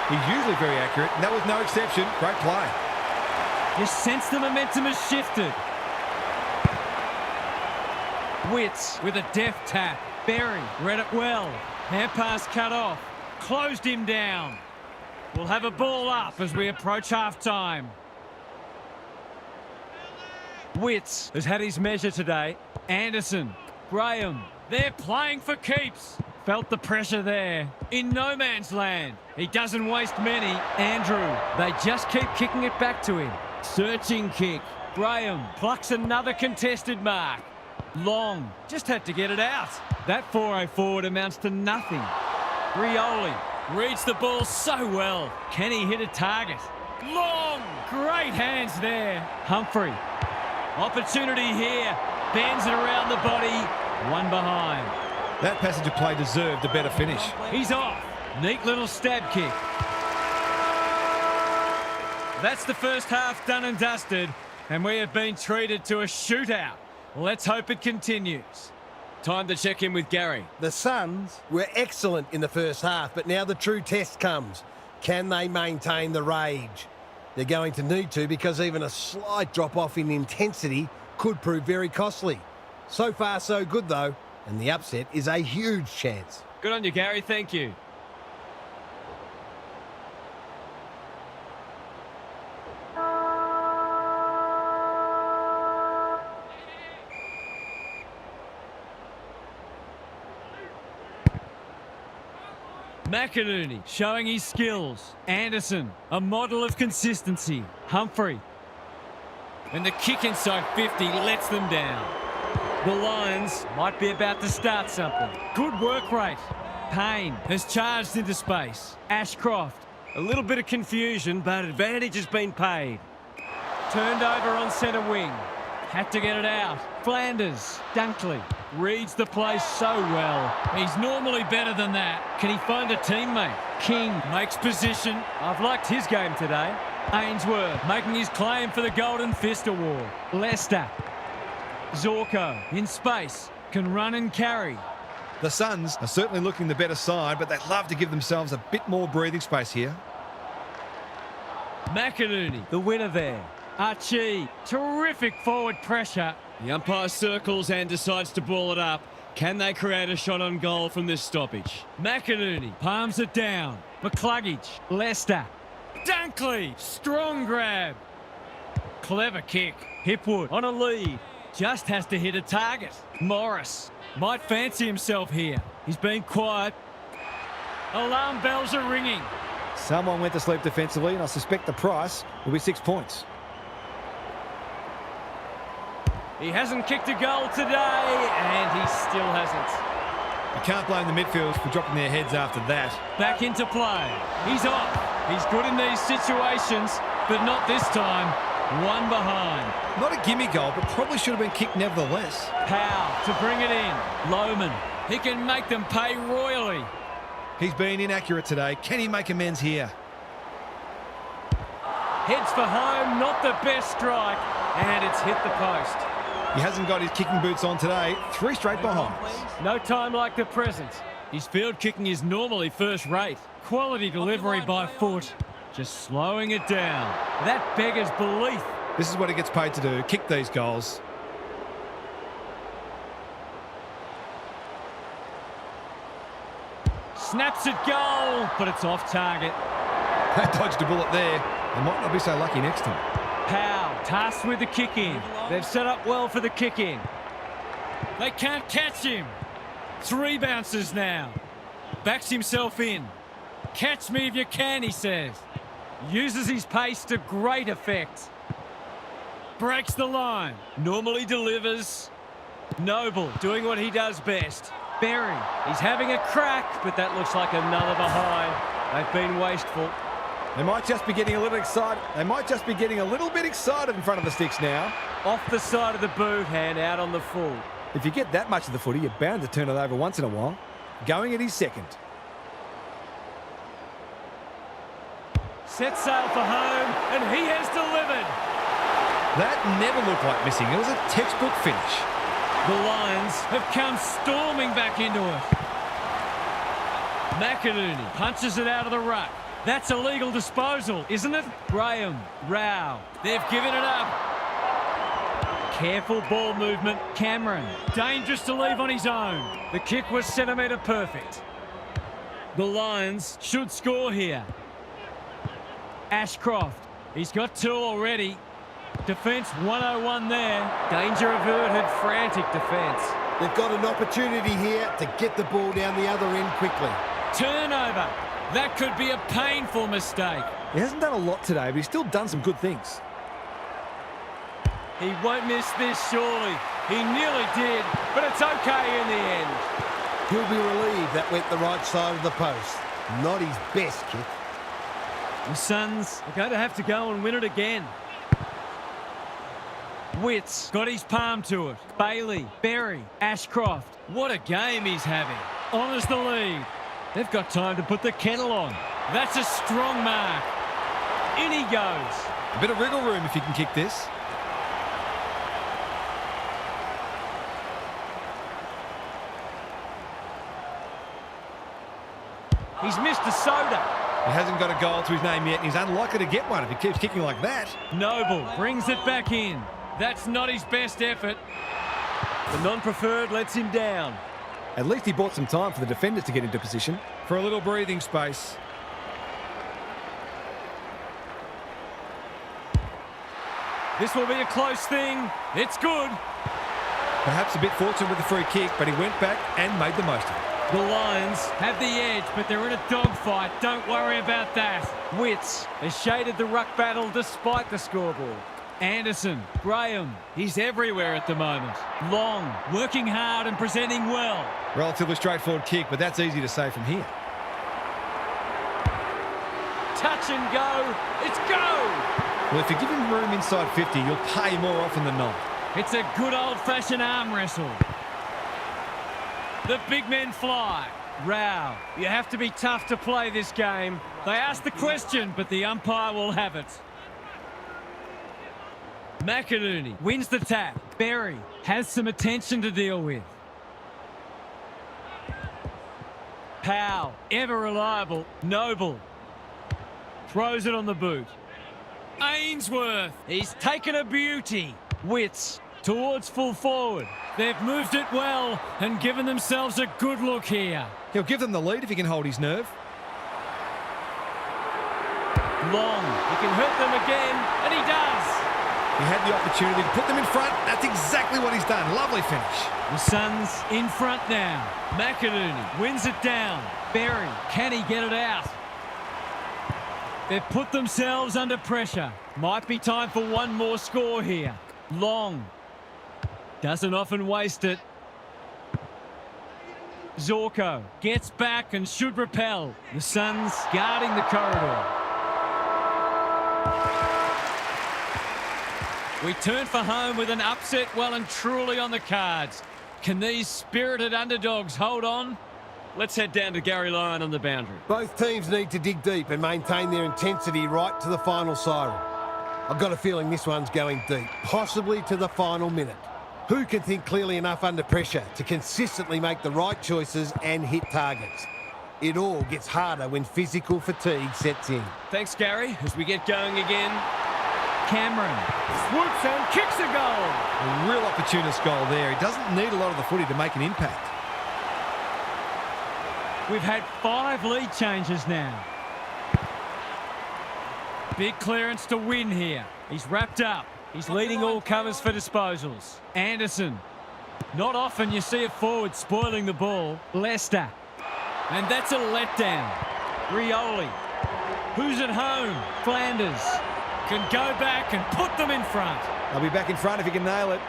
[SPEAKER 2] He's usually very accurate, and that was no exception. Great play.
[SPEAKER 1] You sense the momentum has shifted. Witts with a deft tap. Berry read it well. Hand pass cut off. Closed him down. We'll have a ball up as we approach half-time. Witts has had his measure today. Anderson, Graham, they're playing for keeps. Felt the pressure there. In no man's land. He doesn't waste many. Andrew, they just keep kicking it back to him. Searching kick. Graham plucks another contested mark. Long, just had to get it out. That 4-0 forward amounts to nothing. Rioli reads the ball so well. Can he hit a target? Long, great hands there. Humphrey, opportunity here. Bends it around the body. One behind.
[SPEAKER 2] That passage of play deserved a better finish.
[SPEAKER 1] He's off. Neat little stab kick. That's the first half done and dusted, and we have been treated to a shootout. Let's hope it continues. Time to check in with Gary.
[SPEAKER 6] The Suns were excellent in the first half, but now the true test comes. Can they maintain the rage? They're going to need to, because even a slight drop-off in intensity could prove very costly. So far, so good, though, and the upset is a huge chance.
[SPEAKER 1] Good on you, Gary. Thank you. McInerney showing his skills. Anderson, a model of consistency. Humphrey. And the kick inside 50 lets them down. The Lions might be about to start something. Good work rate. Payne has charged into space. Ashcroft. A little bit of confusion, but advantage has been paid. Turned over on centre wing. Had to get it out. Flanders. Dunkley. Reads the play so well. He's normally better than that. Can he find a teammate? King makes position. I've liked his game today. Ainsworth making his claim for the Golden Fist Award. Leicester. Zorko in space. Can run and carry.
[SPEAKER 2] The Suns are certainly looking the better side, but they'd love to give themselves a bit more breathing space here.
[SPEAKER 1] McInerney, the winner there. Archie, terrific forward pressure. The umpire circles and decides to ball it up. Can they create a shot on goal from this stoppage? McInerney palms it down. McCluggage, Leicester. Dunkley, strong grab. Clever kick. Hipwood on a lead. Just has to hit a target. Morris might fancy himself here. He's been quiet. Alarm bells are ringing.
[SPEAKER 3] Someone went to sleep defensively, and I suspect the price will be 6 points.
[SPEAKER 1] He hasn't kicked a goal today, and he still hasn't.
[SPEAKER 2] You can't blame the midfield for dropping their heads after that.
[SPEAKER 1] Back into play. He's off. He's good in these situations, but not this time. One behind.
[SPEAKER 2] Not a gimme goal, but probably should have been kicked nevertheless.
[SPEAKER 1] Powell to bring it in. Lohman. He can make them pay royally.
[SPEAKER 2] He's been inaccurate today. Can he make amends here?
[SPEAKER 1] Heads for home, not the best strike, and it's hit the post.
[SPEAKER 2] He hasn't got his kicking boots on today. 3 straight behinds.
[SPEAKER 1] No time like the present. His field kicking is normally first rate. Quality delivery by foot. Just slowing it down. That beggars belief.
[SPEAKER 2] This is what he gets paid to do, kick these goals.
[SPEAKER 1] Snaps it goal, but it's off target.
[SPEAKER 2] They dodged a bullet there. They might not be so lucky next time.
[SPEAKER 1] Powell tasked with the kick in. They've set up well for the kick in. They can't catch him. 3 bounces now. Backs himself in. Catch me if you can, he says. Uses his pace to great effect. Breaks the line. Normally delivers. Noble doing what he does best. Berry, he's having a crack, but that looks like another behind. They've been wasteful.
[SPEAKER 3] They might just be getting a little excited. They might just be getting a little bit excited in front of the sticks now.
[SPEAKER 1] Off the side of the boot, hand out on the full.
[SPEAKER 3] If you get that much of the footy, you're bound to turn it over once in a while. Going at his second.
[SPEAKER 1] Set sail for home, and he has delivered.
[SPEAKER 2] That never looked like missing. It was a textbook finish.
[SPEAKER 1] The Lions have come storming back into it. McInerney punches it out of the ruck. That's a legal disposal, isn't it? Graham, Rao, they've given it up. Careful ball movement. Cameron, dangerous to leave on his own. The kick was centimetre perfect. The Lions should score here. Ashcroft, he's got 2 already. Defence 101 there. Danger averted, frantic defence.
[SPEAKER 6] They've got an opportunity here to get the ball down the other end quickly.
[SPEAKER 1] Turnover. That could be a painful mistake.
[SPEAKER 3] He hasn't done a lot today, but he's still done some good things.
[SPEAKER 1] He won't miss this, surely. He nearly did, but it's okay in the end.
[SPEAKER 6] He'll be relieved that went the right side of the post. Not his best kick.
[SPEAKER 1] The Suns are going to have to go and win it again. Witts got his palm to it. Bailey, Berry, Ashcroft. What a game he's having. Honours the lead. They've got time to put the kettle on. That's a strong mark. In he goes.
[SPEAKER 2] A bit of wriggle room if you can kick this.
[SPEAKER 1] He's missed a soda.
[SPEAKER 2] He hasn't got a goal to his name yet, and he's unlikely to get one if he keeps kicking like that.
[SPEAKER 1] Noble brings it back in. That's not his best effort. The non-preferred lets him down.
[SPEAKER 3] At least he bought some time for the defenders to get into position.
[SPEAKER 2] For a little breathing space.
[SPEAKER 1] This will be a close thing. It's good.
[SPEAKER 2] Perhaps a bit fortunate with the free kick, but he went back and made the most of it.
[SPEAKER 1] The Lions have the edge, but they're in a dogfight. Don't worry about that. Witts has shaded the ruck battle despite the scoreboard. Anderson, Graham, he's everywhere at the moment. Long, working hard and presenting well.
[SPEAKER 2] Relatively straightforward kick, but that's easy to say from here.
[SPEAKER 1] Touch and go, it's go!
[SPEAKER 2] Well, if you give him room inside 50, you'll pay more often than not.
[SPEAKER 1] It's a good old-fashioned arm wrestle. The big men fly. Rao, you have to be tough to play this game. They ask the question, but the umpire will have it. McInerney wins the tap. Berry has some attention to deal with. Powell, ever reliable. Noble throws it on the boot. Ainsworth, he's taken a beauty. Witts towards full forward. They've moved it well and given themselves a good look here.
[SPEAKER 2] He'll give them the lead if he can hold his nerve.
[SPEAKER 1] Long, he can hurt them again, and he does.
[SPEAKER 2] He had the opportunity to put them in front. That's exactly what he's done. Lovely finish.
[SPEAKER 1] The Suns in front now. McInerney wins it down. Berry, can he get it out? They've put themselves under pressure. Might be time for one more score here. Long doesn't often waste it. Zorko gets back and should repel. The Suns guarding the corridor. We turn for home with an upset well and truly on the cards. Can these spirited underdogs hold on? Let's head down to Gary Lyon on the boundary.
[SPEAKER 6] Both teams need to dig deep and maintain their intensity right to the final siren. I've got a feeling this one's going deep, possibly to the final minute. Who can think clearly enough under pressure to consistently make the right choices and hit targets? It all gets harder when physical fatigue sets in.
[SPEAKER 1] Thanks, Gary, as we get going again. Cameron swoops and kicks a goal.
[SPEAKER 2] A real opportunist goal there. He doesn't need a lot of the footy to make an impact.
[SPEAKER 1] We've had 5 lead changes now. Big clearance to win here. He's wrapped up. He's leading all comers for disposals. Anderson. Not often you see a forward spoiling the ball. Leicester. And that's a letdown. Rioli. Who's at home? Flanders. Can go back and put them in front.
[SPEAKER 3] They'll be back in front if he can nail it.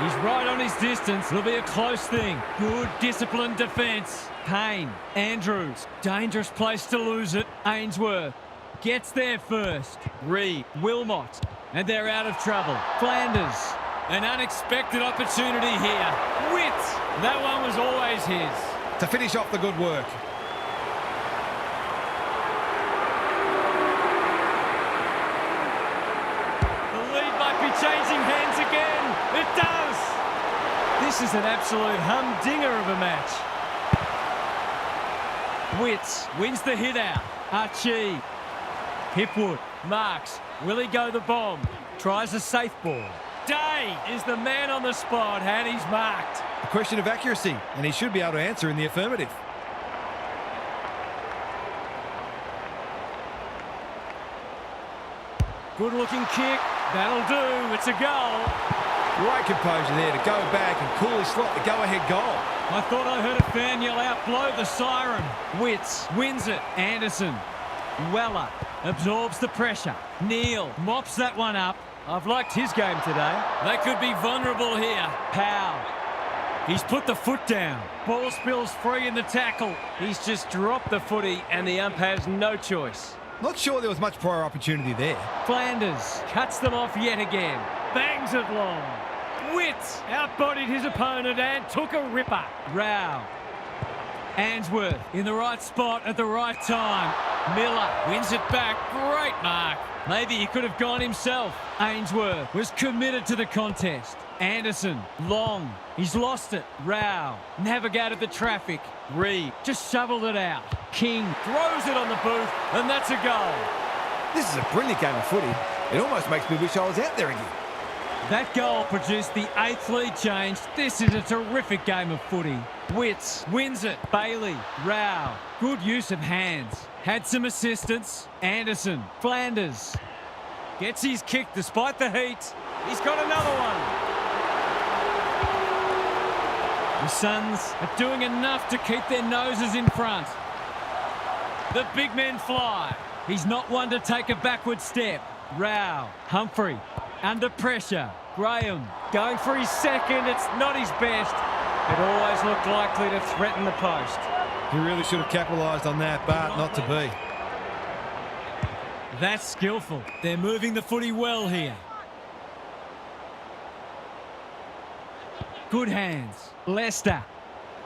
[SPEAKER 1] He's right on his distance. It'll be a close thing. Good disciplined defence. Payne. Andrews. Dangerous place to lose it. Ainsworth. Gets there first. Reed. Wilmot. And they're out of trouble. Flanders. An unexpected opportunity here. Witt. That one was always his.
[SPEAKER 2] To finish off the good work.
[SPEAKER 1] The lead might be changing hands again. It does. This is an absolute humdinger of a match. Witts wins the hit out. Archie. Hipwood. Marks. Will he go the bomb? Tries a safe ball. Day is the man on the spot and he's marked.
[SPEAKER 2] A question of accuracy, and he should be able to answer in the affirmative.
[SPEAKER 1] Good looking kick. That'll do. It's a goal.
[SPEAKER 2] Great composure there to go back and coolly slot the go-ahead goal.
[SPEAKER 1] I thought I heard a fan yell out, blow the siren. Witts wins it. Anderson. Weller absorbs the pressure. Neal mops that one up. I've liked his game today. They could be vulnerable here. Powell. He's put the foot down. Ball spills free in the tackle. He's just dropped the footy and the ump has no choice.
[SPEAKER 2] Not sure there was much prior opportunity there.
[SPEAKER 1] Flanders cuts them off yet again. Bangs it long. Witts outbodied his opponent and took a ripper. Rao. Ainsworth in the right spot at the right time. Miller wins it back. Great mark. Maybe he could have gone himself. Ainsworth was committed to the contest. Anderson. Long. He's lost it. Rao navigated the traffic. Reed just shoveled it out. King throws it on the booth, and that's a goal.
[SPEAKER 3] This is a brilliant game of footy. It almost makes me wish I was out there again.
[SPEAKER 1] That goal produced the 8th lead change. This is a terrific game of footy. Witts wins it. Bailey. Rao. Good use of hands. Had some assistance. Anderson. Flanders. Gets his kick despite the heat. He's got another one. The Suns are doing enough to keep their noses in front. The big men fly. He's not one to take a backward step. Rao, Humphrey, under pressure. Graham going for his second. It's not his best. It always looked likely to threaten the post.
[SPEAKER 2] He really should have capitalised on that, but not to be.
[SPEAKER 1] That's skillful. They're moving the footy well here. Good hands. Leicester.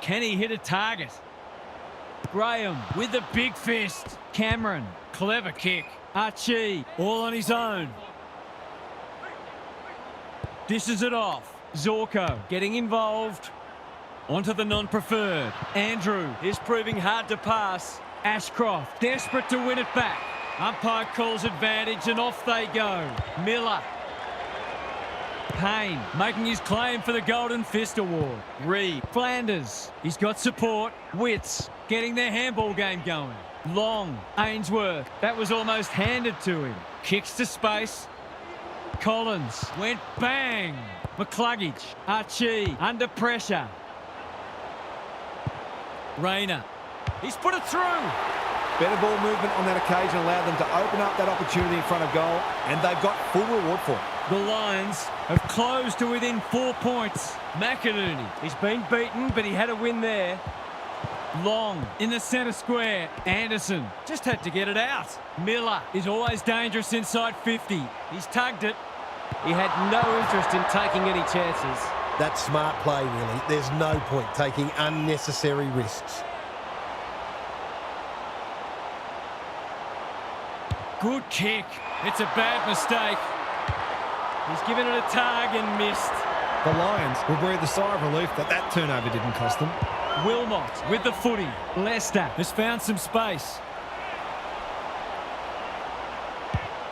[SPEAKER 1] Can he hit a target? Graham with the big fist. Cameron. Clever kick. Archie. All on his own. Dishes it off. Zorko getting involved. Onto the non-preferred. Andrew is proving hard to pass. Ashcroft desperate to win it back. Umpire calls advantage and off they go. Miller. Payne making his claim for the Golden Fist Award. Reed. Flanders. He's got support. Witts getting their handball game going. Long. Ainsworth. That was almost handed to him. Kicks to space. Collins went bang. McCluggage. Archie under pressure. Rayner. He's put it through.
[SPEAKER 3] Better ball movement on that occasion allowed them to open up that opportunity in front of goal, and they've got full reward for it.
[SPEAKER 1] The Lions have closed to within 4 points. McInerney, he's been beaten, but he had a win there. Long in the centre square. Anderson just had to get it out. Miller is always dangerous inside 50. He's tugged it.
[SPEAKER 7] He had no interest in taking any chances.
[SPEAKER 6] That's smart play, really. There's no point taking unnecessary risks.
[SPEAKER 1] Good kick. It's a bad mistake. He's given it a tug and missed.
[SPEAKER 2] The Lions will breathe a sigh of relief that turnover didn't cost them.
[SPEAKER 1] Wilmot with the footy. Leicester has found some space.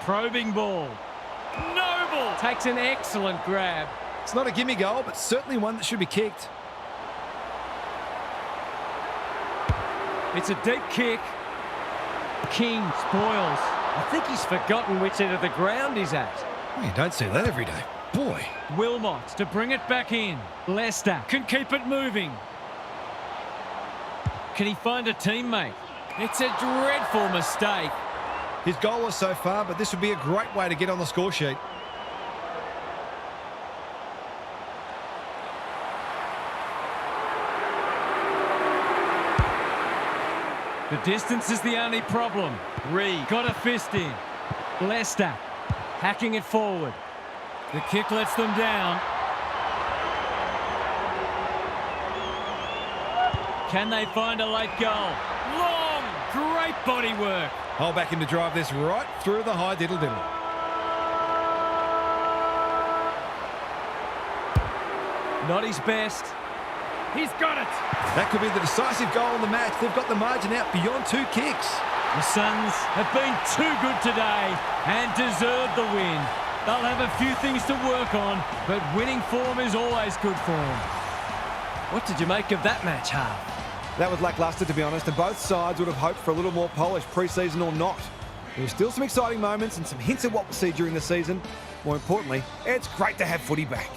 [SPEAKER 1] Probing ball. Noble takes an excellent grab.
[SPEAKER 2] It's not a gimme goal, but certainly one that should be kicked.
[SPEAKER 1] It's a deep kick. King spoils. I think he's forgotten which end of the ground he's at.
[SPEAKER 2] Oh, you don't see that every day. Boy.
[SPEAKER 1] Wilmot to bring it back in. Leicester can keep it moving. Can he find a teammate? It's a dreadful mistake.
[SPEAKER 2] His goal is so far, but this would be a great way to get on the score sheet.
[SPEAKER 1] The distance is the only problem. Reed got a fist in. Leicester hacking it forward. The kick lets them down. Can they find a late goal? Long, great body work.
[SPEAKER 2] I'll back him to drive this right through the high diddle-diddle.
[SPEAKER 1] Not his best. He's got it.
[SPEAKER 2] That could be the decisive goal in the match. They've got the margin out beyond 2 kicks.
[SPEAKER 1] The Suns have been too good today and deserve the win. They'll have a few things to work on, but winning form is always good form. What did you make of that match, Harv?
[SPEAKER 3] That was lacklustre, to be honest, and both sides would have hoped for a little more polish, pre-season or not. There were still some exciting moments and some hints at what we'll see during the season. More importantly, it's great to have footy back.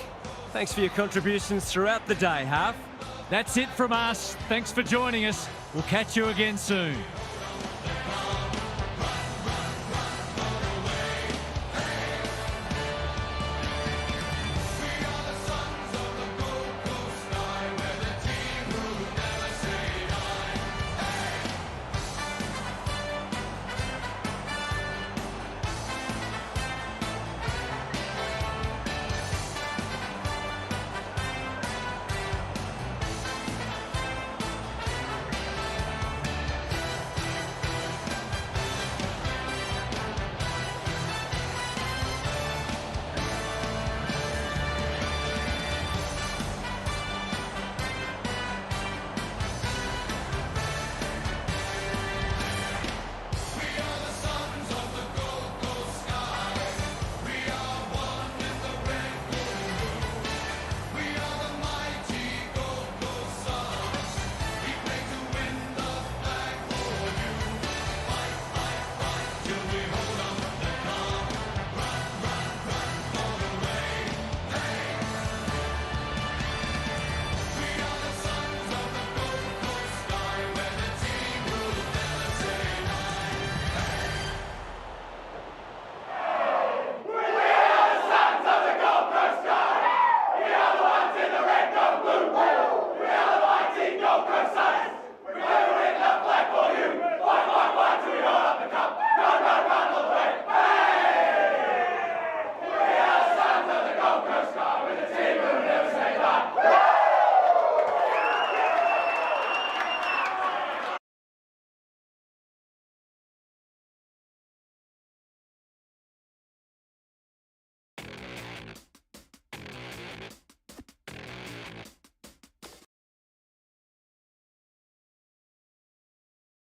[SPEAKER 1] Thanks for your contributions throughout the day, Harv. That's it from us. Thanks for joining us. We'll catch you again soon.